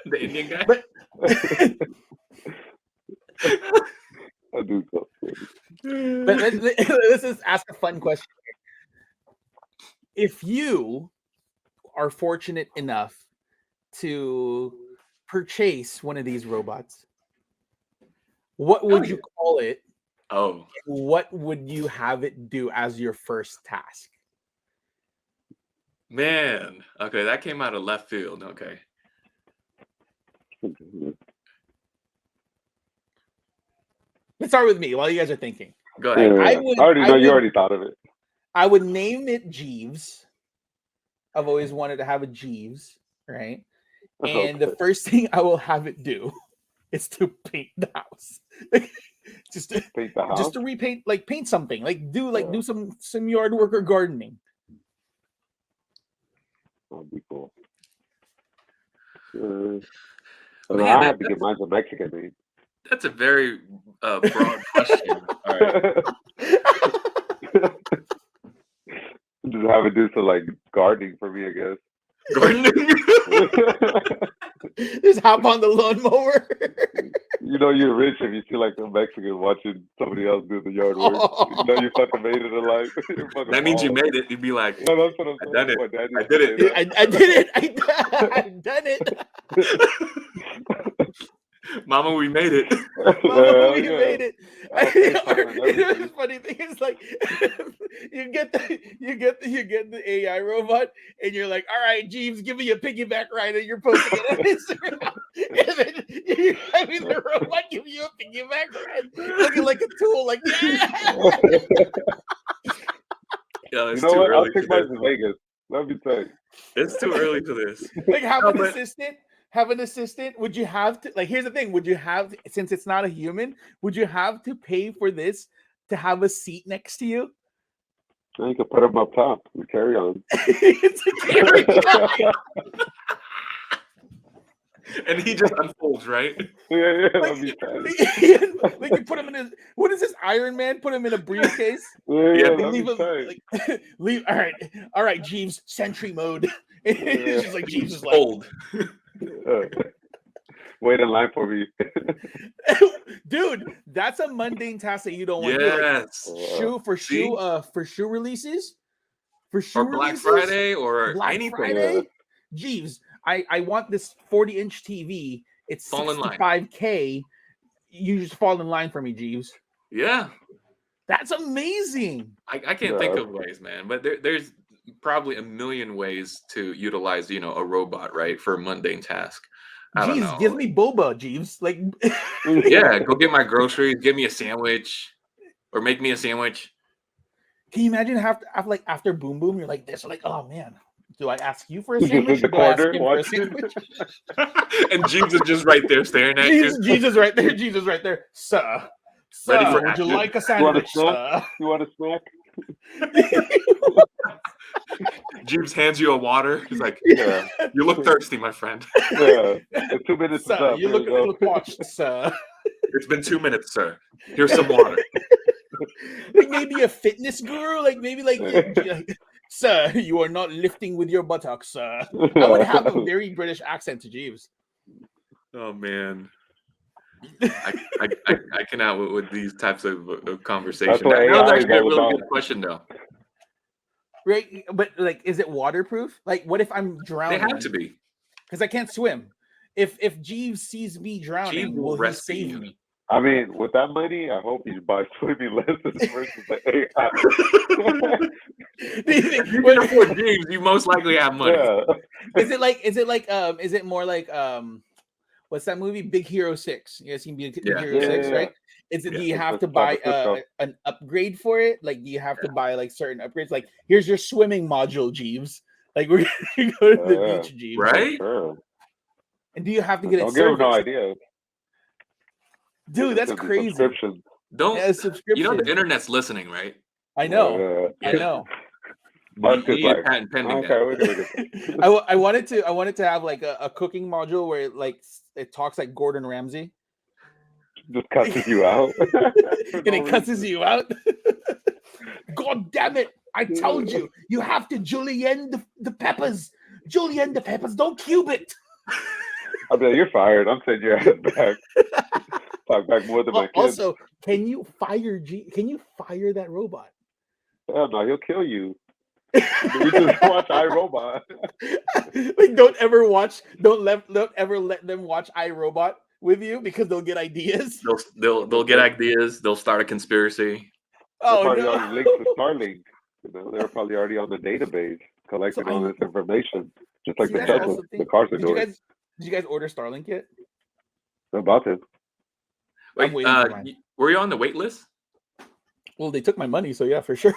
The Indian guy. But I do so funny. But let's just ask a fun question. If you are fortunate enough to purchase one of these robots, what would you call it? Oh, What would you have it do as your first task? man. Okay, that came out of left field. Okay. Let's start with me while you guys are thinking. Go ahead. Yeah, I would- I already I know would- you already thought of it. I would name it Jeeves. I've always wanted to have a Jeeves, right? And the first thing I will have it do is to paint the house. just to, Paint the house. just to repaint, like paint something, do some yard work or gardening. That'd be cool. Man, I have to get mine a Mexican name. That's a very broad question. All right. Just have it do some like gardening for me, I guess. Gardening. Just hop on the lawnmower. You know you're rich if you see like a Mexican watching somebody else do the yard work. You know you fucking made it in life. That means you made it. You'd be like, No, that's what I'm I saying. done it. My dad I used to did say it. I did it. I've done it. Mama, we made it. Mama, we yeah. made it. The funny thing is, like, you get the AI robot, and you're like, "All right, Jeeves, give me a piggyback ride," and you're posting it on Instagram. And then you're having the robot give you a piggyback ride, looking like a tool, like, yeah. Yeah, it's You know too what? I'll early take for mine this. to Vegas. Let me tell you. It's too early for this. Like, have No, an but- assistant. Have an assistant. Would you have to, like, here's the thing, would you have, since it's not a human, would you have to pay for this to have a seat next to you? Now you can put them up top. We carry on. It's a carry-on. And he just unfolds, right? Yeah, let Like, me tell you. like you put him in a, what is this, Iron Man? Put him in a briefcase. Yeah, Like, let me leave him, tell you. like, leave. All right, Jeeves, sentry mode. It's just like Jeeves is like, Old. Wait in line for me. dude, that's a mundane task that you don't want to do. Like, Yes. for shoe releases, for shoe Or Black releases, Friday or Black anything. Friday. Jeeves, I want this 40-inch TV. It's Fall in line. $65K. You just fall in line for me, Jeeves. Yeah. That's amazing. I can't think of ways, man. But there's probably a million ways to utilize, a robot, right, for a mundane task. I don't Jeeves, know. give me boba, Jeeves. Like, Yeah, go get my groceries, give me a sandwich, or make me a sandwich. can you imagine after Boom Boom, you're like this, like, oh man, do I ask you for a Just in sandwich? the Or do I ask corner him for a watching. sandwich? And Jeeves is just right there staring at you. Jesus right there. Jesus right there. Sir, Ready for would you action. like a You want a sandwich, snack? sir? You want a snack? Jeeves hands you a water. He's like, Yeah. you look thirsty, my friend. Yeah. The 2 minutes is Sir, up. you Here look we go. look watched, sir. It's been 2 minutes, sir. Here's some water. Like maybe a fitness guru, like maybe like, sir, you are not lifting with your buttocks, sir. I would have a very British accent to Jeeves. Oh man. I cannot with these types of conversations. That's what That was AI is actually a all really about. good question, though. Right, but like, is it waterproof? Like, what if I'm They drowning? have to be. Because I can't swim. If Jeeves sees me drowning, Jeeves will will he rescue save you. me? I mean, with that money, I hope you buy swimming lessons versus the AI. Do you think- If you can afford Jeeves, you most likely have money. Yeah. is it more like what's that movie, Big Hero 6? You guys seen Big Yeah. Hero 6, Yeah. right? Is it, do you Yeah. have to That's buy Francisco. an upgrade for it? Like, do you have to buy like certain upgrades? Like, here's your swimming module, Jeeves. Like, we're gonna go to the Yeah. beach, Jeeves. Right? Sure. And do you have to get it Don't give them no serviced? idea. Dude, that's It's a crazy. subscription. Don't Yeah, subscription. you know the internet's listening, right? I know. I Yeah. know. Musk You is need a like, patent pending okay, that. we're gonna get that. I wanted to have like a cooking module where it talks like Gordon Ramsay Just cusses you out. and it cusses you out. God damn it! I told you, you have to julienne the peppers. Julienne the peppers. Don't cube it. I'll be like, you're fired. I'm sending your ass back. Talk back more than my kids. Also, can you fire that robot? Hell no, he'll kill you. We just watch iRobot. Like, don't ever let them watch iRobot with you because they'll get ideas. They'll get ideas. They'll start a conspiracy. They're Oh probably no! already linked to Starlink. You know, they're probably already on the database collecting all this information, just like So the you guys Tesla, also think- the cars are Did you doing. guys Did you guys order Starlink yet? They're about to. Wait, waiting for mine. were you on the wait list? Well, they took my money, so yeah, for sure.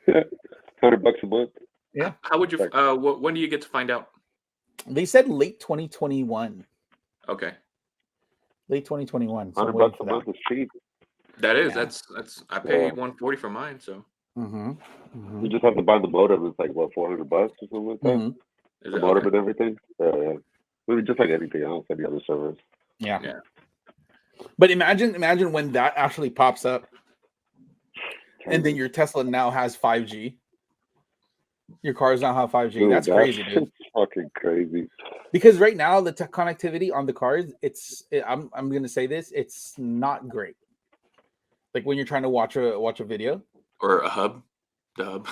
$100 a month. Yeah. How would you? Like- When do you get to find out? They said late 2021. Okay, Late 2021. So I'm $100 waiting a for month is cheap. that is Yeah. that's. I pay Yeah. $140 for mine, so that. Mm-hmm. You just have to buy the modem. It's like what, $400 or something like that. Mm-hmm. is The it modem okay? and everything. Yeah. I mean, just like anything else, any other service. Yeah. Yeah. But imagine when that actually pops up, and then your Tesla now has 5G. Your cars now have 5G. Dude, That's crazy, dude. Fucking crazy. Because right now the connectivity on the cars, I'm gonna say this, it's not great. Like when you're trying to watch a video, Or a hub, the hub.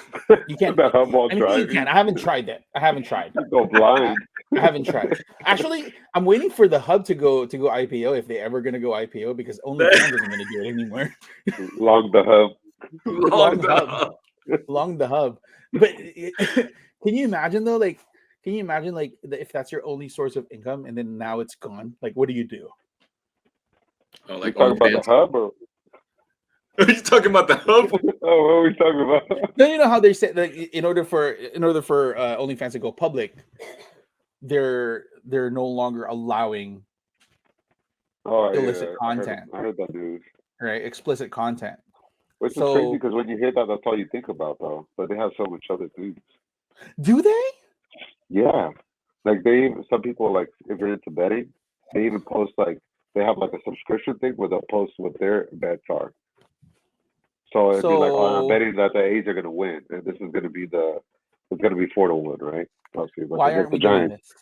you can't. The hub won't I mean, you drive. can. I haven't tried that. I haven't tried. Go blind. I haven't tried. Actually, I'm waiting for the hub to go IPO if they're ever gonna go IPO because OnlyFans isn't gonna do it anymore. Long the hub. Long hub. Along the hub. But can you imagine though? Like, can you imagine if that's your only source of income and then now it's gone? Like, what do you do? Oh, You like talking about the OnlyFans. hub or? Are you talking about the hub? Oh, what are we talking about? No, you know how they say that in order for OnlyFans to go public, they're no longer allowing Oh, illicit yeah. content, I heard that news. right? Explicit content. Which is So- crazy because when you hear that, that's all you think about, though. But they have so much other things. Do they? Yeah, like some people, like if you're into betting, they even post like they have like a subscription thing where they'll post what their bets are. So it'd be like, oh, I'm So- betting that the A's are gonna win, and this is gonna be it's gonna be 4-1, right? Obviously, but Why against aren't the we doing Giants.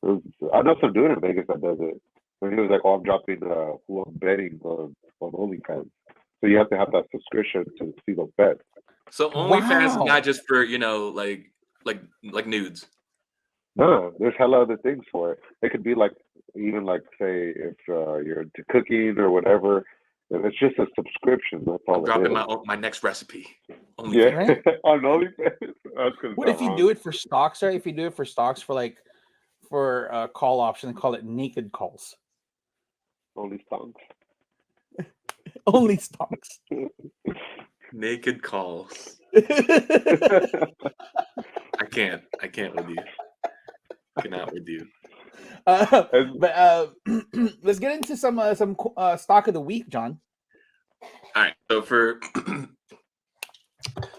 this? I know some dude in Vegas that does it. And he was like, "Oh, I'm dropping who I'm betting on OnlyFans." So you have to have that subscription to see those bets. So OnlyFans is Wow. not just for like nudes. No, there's hella other things for it. It could be like even like say if you're into cooking or whatever, and it's just a subscription. That's all I'm it dropping is. my next recipe. Yeah, OnlyFans. Right? on OnlyFans. That's 'cause What it's if you not do wrong. it for stocks, right? If you do it for stocks for a call option, call it naked calls. Only songs. Only stocks. Naked calls. I can't with you. Cannot with you. But let's get into some stock of the week, John. All right. So for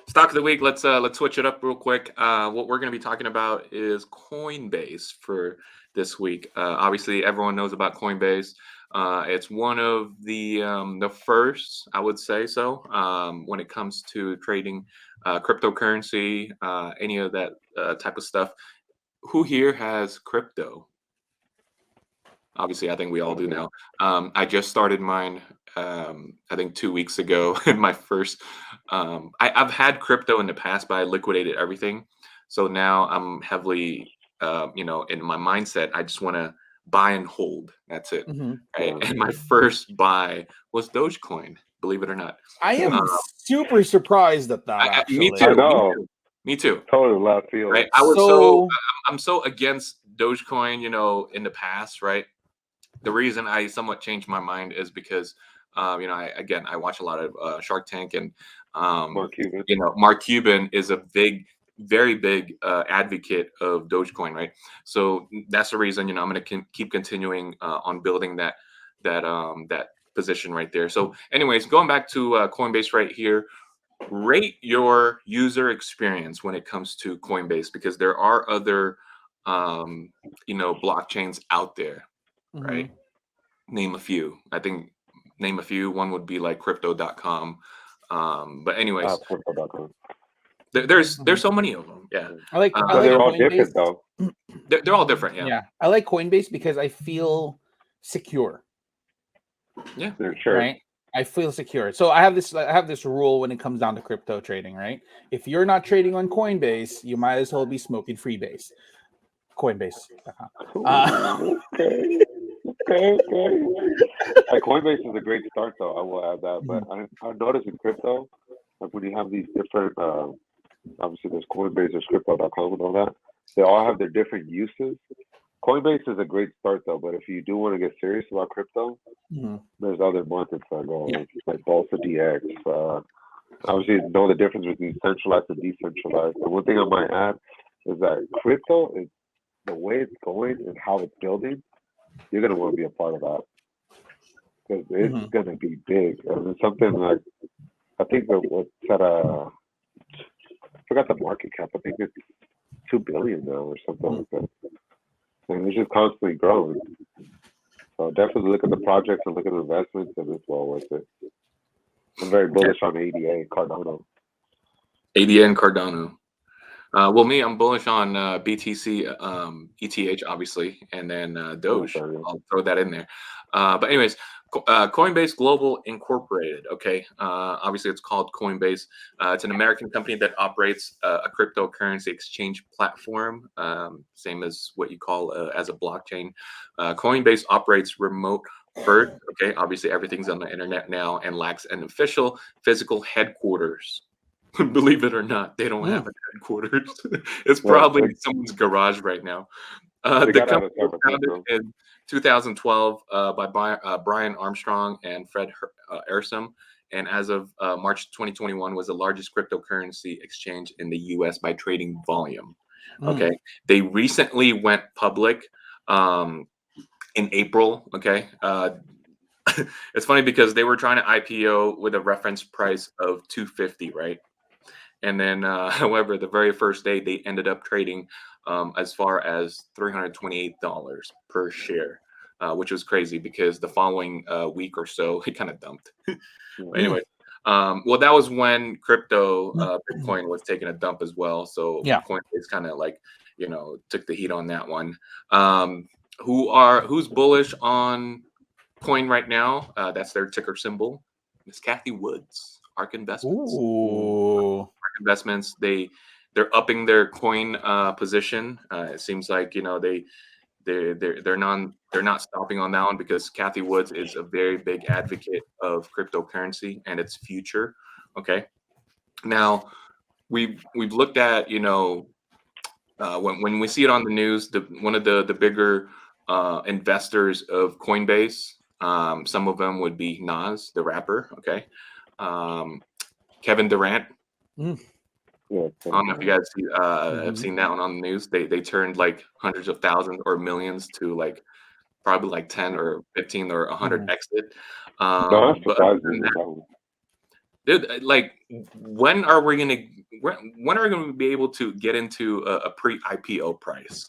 stock of the week, let's switch it up real quick. What we're going to be talking about is Coinbase for this week. Obviously, everyone knows about Coinbase. It's one of the first, I would say so, when it comes to trading cryptocurrency, any of that type of stuff. Who here has crypto? Obviously, I think we all do now. I just started mine, I think 2 weeks ago. In my first, I've had crypto in the past, but I liquidated everything. So now I'm heavily, in my mindset, I just want to buy and hold. That's it. Mm-hmm. Right? And my first buy was Dogecoin, believe it or not. I am super surprised at that. Me Actually, too. I know. Me too. Totally left field. Right. I'm so against Dogecoin, in the past, right? The reason I somewhat changed my mind is because, I watch a lot of Shark Tank, and Mark Cuban. Mark Cuban is a very big advocate of Dogecoin, right? So that's the reason, I'm going to keep continuing on building that that position right there. So, anyways, going back to Coinbase right here, rate your user experience when it comes to Coinbase, because there are other blockchains out there, right? Name a few. I think name a few. One would be like crypto.com. But anyways, crypto.com. there's so many of them. Yeah. I like they're all Coinbase. different though. They're all different. Yeah. Yeah, I like Coinbase because I feel secure. Yeah. Sure. Right. I feel secure. So I have this rule when it comes down to crypto trading, right? If you're not trading on Coinbase, you might as well be smoking Freebase. Coinbase.com. Okay. Like, Coinbase is a great start, though. I will add that. But I noticed in crypto, like when you have these different, obviously there's Coinbase, there's crypto.com and all that. They all have their different uses. Coinbase is a great start, though. But if you do want to get serious about crypto, there's other markets that go like Bolsa DX. Obviously, know the difference between centralized and decentralized. And one thing I might add is that crypto is the way it's going and how it's building. You're gonna want to be a part of that because it's gonna be big. And it's something like, I think that what's at I forgot the market cap. I think it's 2 billion now or something like that. And it's just constantly growing. So definitely look at the projects and look at the investments, and it's well worth it. I'm very bullish on ADA and Cardano. ADA and Cardano. Well, me, I'm bullish on BTC, ETH, obviously, and then Doge. I'll throw that in there. But anyways, Coinbase Global Incorporated. Okay, obviously it's called Coinbase. It's an American company that operates a cryptocurrency exchange platform, same as what you call as a blockchain. Coinbase operates remote first. Okay, obviously everything's on the internet now and lacks an official physical headquarters. Believe it or not, they don't have a headquarters. It's probably in someone's garage right now. The company was founded in 2012 by Brian Armstrong and Fred Ersam, and as of March 2021 was the largest cryptocurrency exchange in the U.S. by trading volume. Okay, they recently went public in April. Okay, it's funny because they were trying to IPO with a reference price of $250, right? And then, however, the very first day they ended up trading as far as $328 per share, which was crazy because the following week or so it kind of dumped. Anyway, well, that was when crypto Bitcoin was taking a dump as well. So Coinbase kind of like took the heat on that one. Who's bullish on Coin right now? That's their ticker symbol. Miss Kathy Woods. ARK Investments. ARK Investments. They're upping their coin position. It seems like they're not stopping on that one because Kathy Woods is a very big advocate of cryptocurrency and its future. Okay. Now we've looked at when we see it on the news, one of the bigger investors of Coinbase. Some of them would be Nas, the rapper. Okay. Kevin Durant. I don't know if you guys have seen that one on the news. They turned like hundreds of thousands or millions to like probably like 10 or 15 or 100 exit. Dude, like when are we gonna be able to get into a pre-IPO price?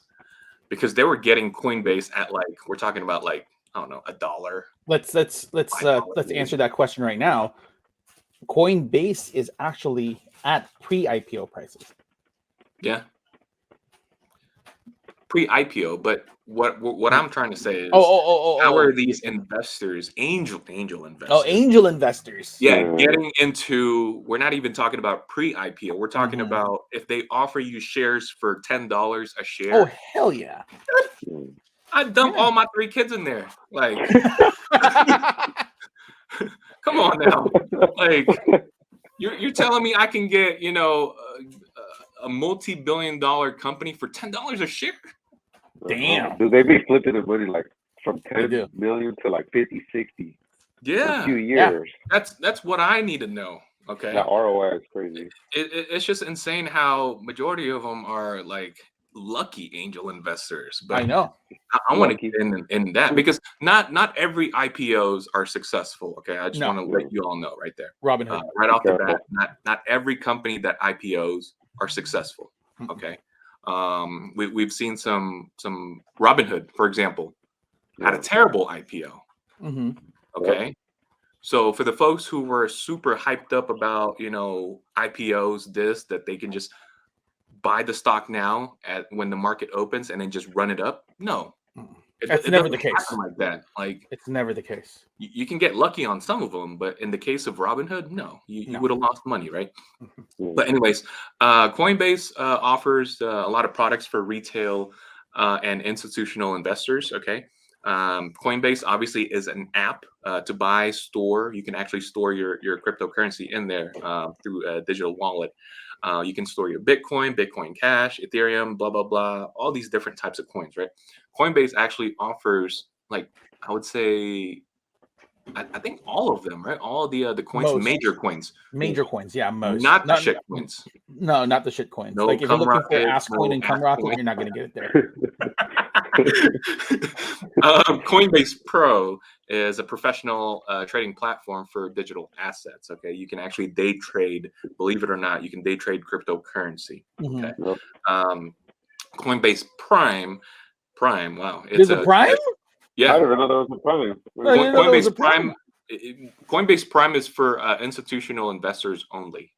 Because they were getting Coinbase at like, we're talking about like, I don't know, $1. Let's answer that question right now. Coinbase is actually at pre-IPO prices. Yeah. Pre-IPO, but what I'm trying to say is how are these investors, angel investors? Oh, angel investors. Yeah, getting into, we're not even talking about pre-IPO. We're talking about if they offer you shares for $10 a share. Oh, hell yeah. I'd dump all my 3 kids in there. Like come on now. Like you're telling me I can get, a multi-billion-dollar company for $10 a share? Damn. Do they be flipping the money like from 10 million to like 50, 60? Yeah. In a few years. Yeah. That's what I need to know. Okay. That ROI is crazy. It's just insane how majority of them are like lucky angel investors, I but know. I want to Lucky. get in that because not every IPOs are successful. Okay, I just No. want to let you all know right there, Robinhood. right off the careful. bat. Not every company that IPOs are successful. Mm-mm. Okay, we've seen some Robinhood, for example, had a Yeah. terrible IPO. Mm-hmm. Okay. So for the folks who were super hyped up about, IPOs, that they can just buy the stock now at when the market opens and then just run it up. No, That's it never doesn't the case. happen like that. Like It's never the case. you can get lucky on some of them, but in the case of Robinhood, no, you No. would have lost money, right? Yeah. But anyways, Coinbase offers a lot of products for retail and institutional investors. Okay. Coinbase obviously is an app to buy, store. You can actually store your cryptocurrency in there through a digital wallet. You can store your Bitcoin Cash, Ethereum, blah, blah, blah, all these different types of coins, right? Coinbase actually offers, like, I would say, I think all of them, right? All the coins, Most. major coins, Major coins, yeah, most. not the shit coins. No, not the shit coins. No Like if you're looking for Cumrocket, Ask Coin no and Ask Cumrocket, Coin. you're not going to get it there. Coinbase Pro is a professional trading platform for digital assets. Okay, you can actually day trade. Believe it or not, you can day trade cryptocurrency. Mhm. Okay, Yep. Coinbase Prime. Wow, There's a Prime? I yeah. didn't know there was a Prime. I didn't know there was a Coinbase Prime. Coinbase Prime is for institutional investors only.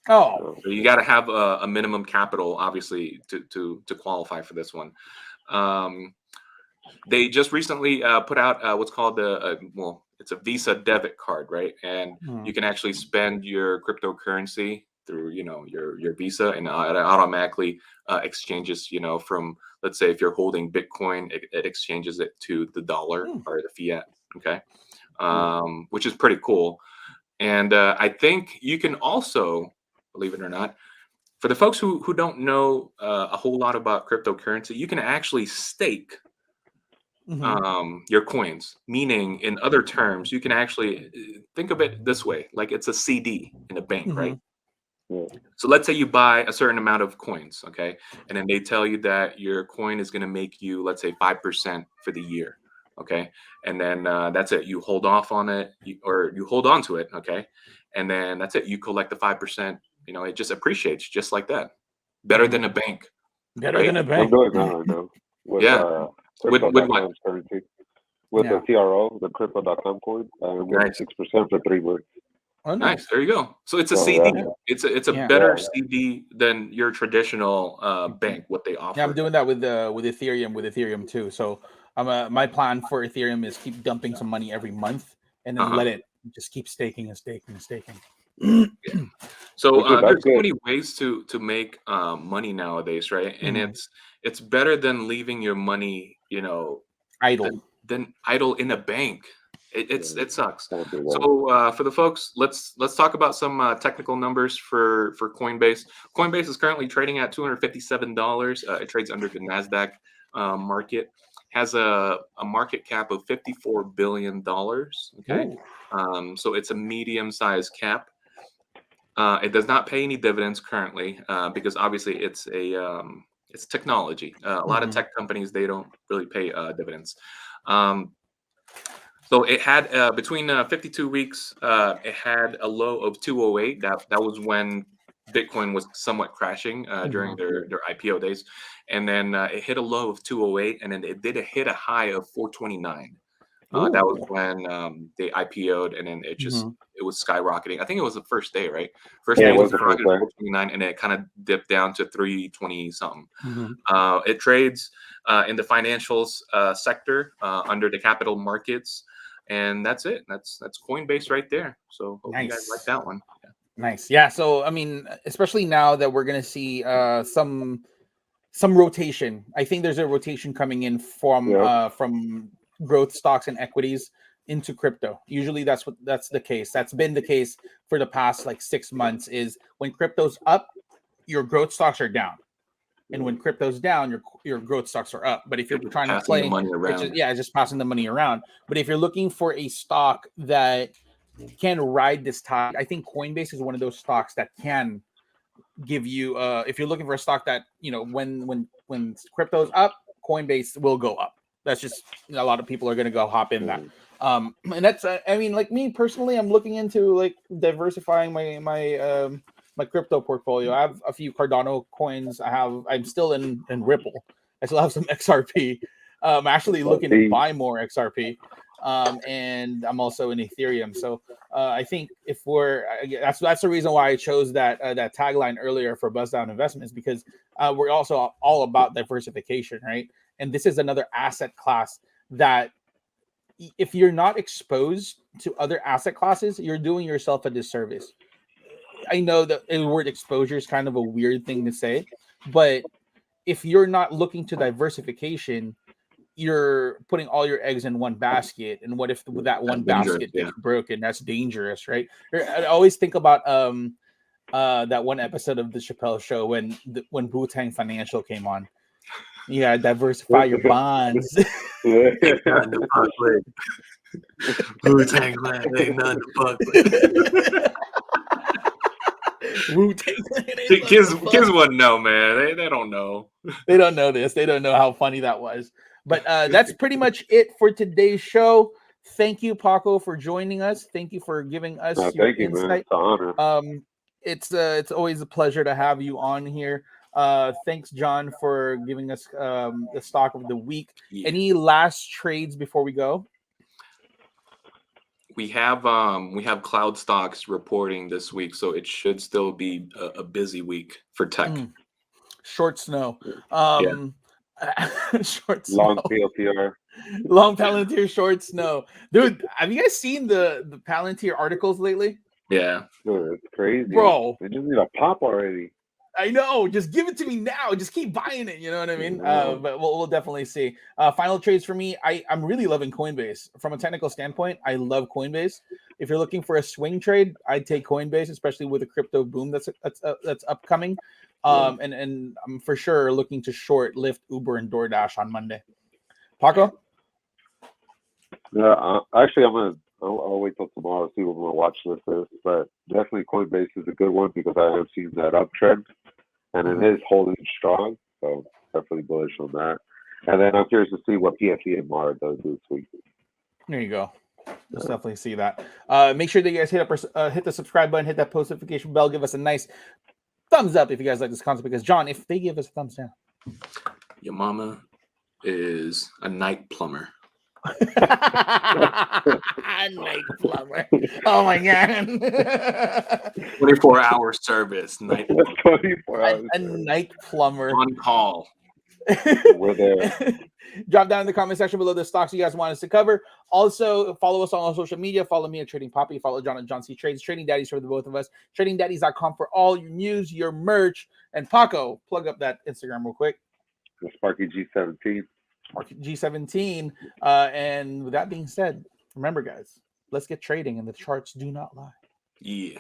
Oh, So you got to have a minimum capital, obviously, to qualify for this one. They just recently put out what's called it's a Visa debit card, right? And you can actually spend your cryptocurrency through, your Visa, and it automatically exchanges, from, let's say, if you're holding Bitcoin, it exchanges it to the dollar or the fiat. Okay, which is pretty cool. And I think you can also, believe it or not, for the folks who don't know a whole lot about cryptocurrency, you can actually stake your coins. Meaning, in other terms, you can actually think of it this way: like it's a CD in a bank, right? Yeah. So let's say you buy a certain amount of coins, okay, and then they tell you that your coin is going to make you, let's say, 5% for the year, okay, and then that's it. You hold off on it, or you hold on to it, okay, and then that's it. You collect the 5%. It just appreciates just like that. Better than a bank. better right? than a I'm bank. doing that right now with Yeah. With what? crypto.com's currency. With Yeah. the CRO, the crypto.com coin, I'm getting Nice. 6% for 3 months. Oh, Nice. There you go. So it's a Oh, CD. yeah. It's a Yeah. better Yeah. CD than your traditional bank. What they offer. Yeah, I'm doing that with Ethereum too. So my plan for Ethereum is keep dumping some money every month and then let it just keep staking and staking and staking. So Dude, that's there's so good. many ways to make money nowadays, right? And it's better than leaving your money, Idle. than idle in a bank. It sucks. Don't do that. So for the folks, let's talk about some technical numbers for Coinbase. Coinbase is currently trading at $257. It trades under the NASDAQ market. Has a market cap of $54 billion. Okay, so it's a medium-sized cap. It does not pay any dividends currently because obviously it's technology. A lot of tech companies, they don't really pay dividends. So it had between 52 weeks, it had a low of 208. That was when Bitcoin was somewhat crashing during their IPO days, and then it hit a low of 208, and then it did hit a high of 429. That was when they IPO'd, and then it was skyrocketing. I think it was the first day, right? First Yeah, day it was the first day. 429, and it kind of dipped down to 320 something. It trades in the financials sector under the capital markets, and that's it. That's Coinbase right there. So hope you guys like that one. Yeah. Nice. Yeah. So I mean, especially now that we're gonna see some rotation. I think there's a rotation coming in from growth stocks and equities into crypto. Usually that's the case. That's been the case for the past like 6 months, is when crypto's up, your growth stocks are down. And when crypto's down, your growth stocks are up. But if you're trying to play, the money around. it's just passing the money around. But if you're looking for a stock that can ride this tide, I think Coinbase is one of those stocks that can give you if you're looking for a stock that when when crypto's up, Coinbase will go up. That's just, you know, a lot of people are going to go hop in that. And that's, I mean, like me personally, I'm looking into like diversifying my crypto portfolio. I have a few Cardano coins. I'm still in Ripple. I still have some XRP. I'm actually looking to buy more XRP. And I'm also in Ethereum. So I think if that's the reason why I chose that tagline earlier for Buzz Down Investments, because we're also all about diversification, right? And this is another asset class that if you're not exposed to other asset classes, you're doing yourself a disservice. I know that the word exposure is kind of a weird thing to say, but if you're not looking to diversification, you're putting all your eggs in one basket. And what if that one basket gets broken? That's dangerous, right? I always think about that one episode of the Chappelle Show when Wu-Tang Financial came on. You gotta diversify your bonds. Wu-Tang Clan ain't nothing to fuck with. Wu-Tang Kids wouldn't know, man. They don't know. They don't know this. They don't know how funny that was. But that's pretty much it for today's show. Thank you, Paco, for joining us. Thank you for giving us your insight. Man. It's an honor. It's always a pleasure to have you on here. Thanks, John, for giving us the stock of the week. Yeah. Any last trades before we go? We have cloud stocks reporting this week, so it should still be a busy week for tech. Short snow. Short snow. Long PLTR. Long Palantir, short snow. Dude, have you guys seen the Palantir articles lately? Yeah. Dude, it's crazy. Bro. They just need a pop already. I know. Just give it to me now. Just keep buying it. You know what I mean? But we'll definitely see. Final trades for me. I'm really loving Coinbase. From a technical standpoint, I love Coinbase. If you're looking for a swing trade, I'd take Coinbase, especially with the crypto boom that's upcoming. And I'm for sure looking to short Lyft, Uber, and DoorDash on Monday. Paco? Yeah, actually, I'll wait till tomorrow to see what my watch list is. But definitely Coinbase is a good one because I have seen that uptrend, and it is holding strong. So definitely bullish on that. And then I'm curious to see what PFE and Mara does this week. There you go. Let's definitely see that. Make sure that you guys hit the subscribe button, hit that post notification bell, give us a nice thumbs up if you guys like this content. Because John, if they give us a thumbs down, your mama is a night plumber. Night plumber. Oh my god. 24-hour service. Night plumber. 24 hours. A night plumber. On call. We're there. Drop down in the comment section below the stocks you guys want us to cover. Also, follow us on all social media. Follow me at Trading Poppy. Follow John at John C Trades. Trading Daddies for the both of us. TradingDaddies.com for all your news, your merch. And Paco, plug up that Instagram real quick. Sparky G17. G17. And with that being said, remember, guys, let's get trading, and the charts do not lie. Yeah.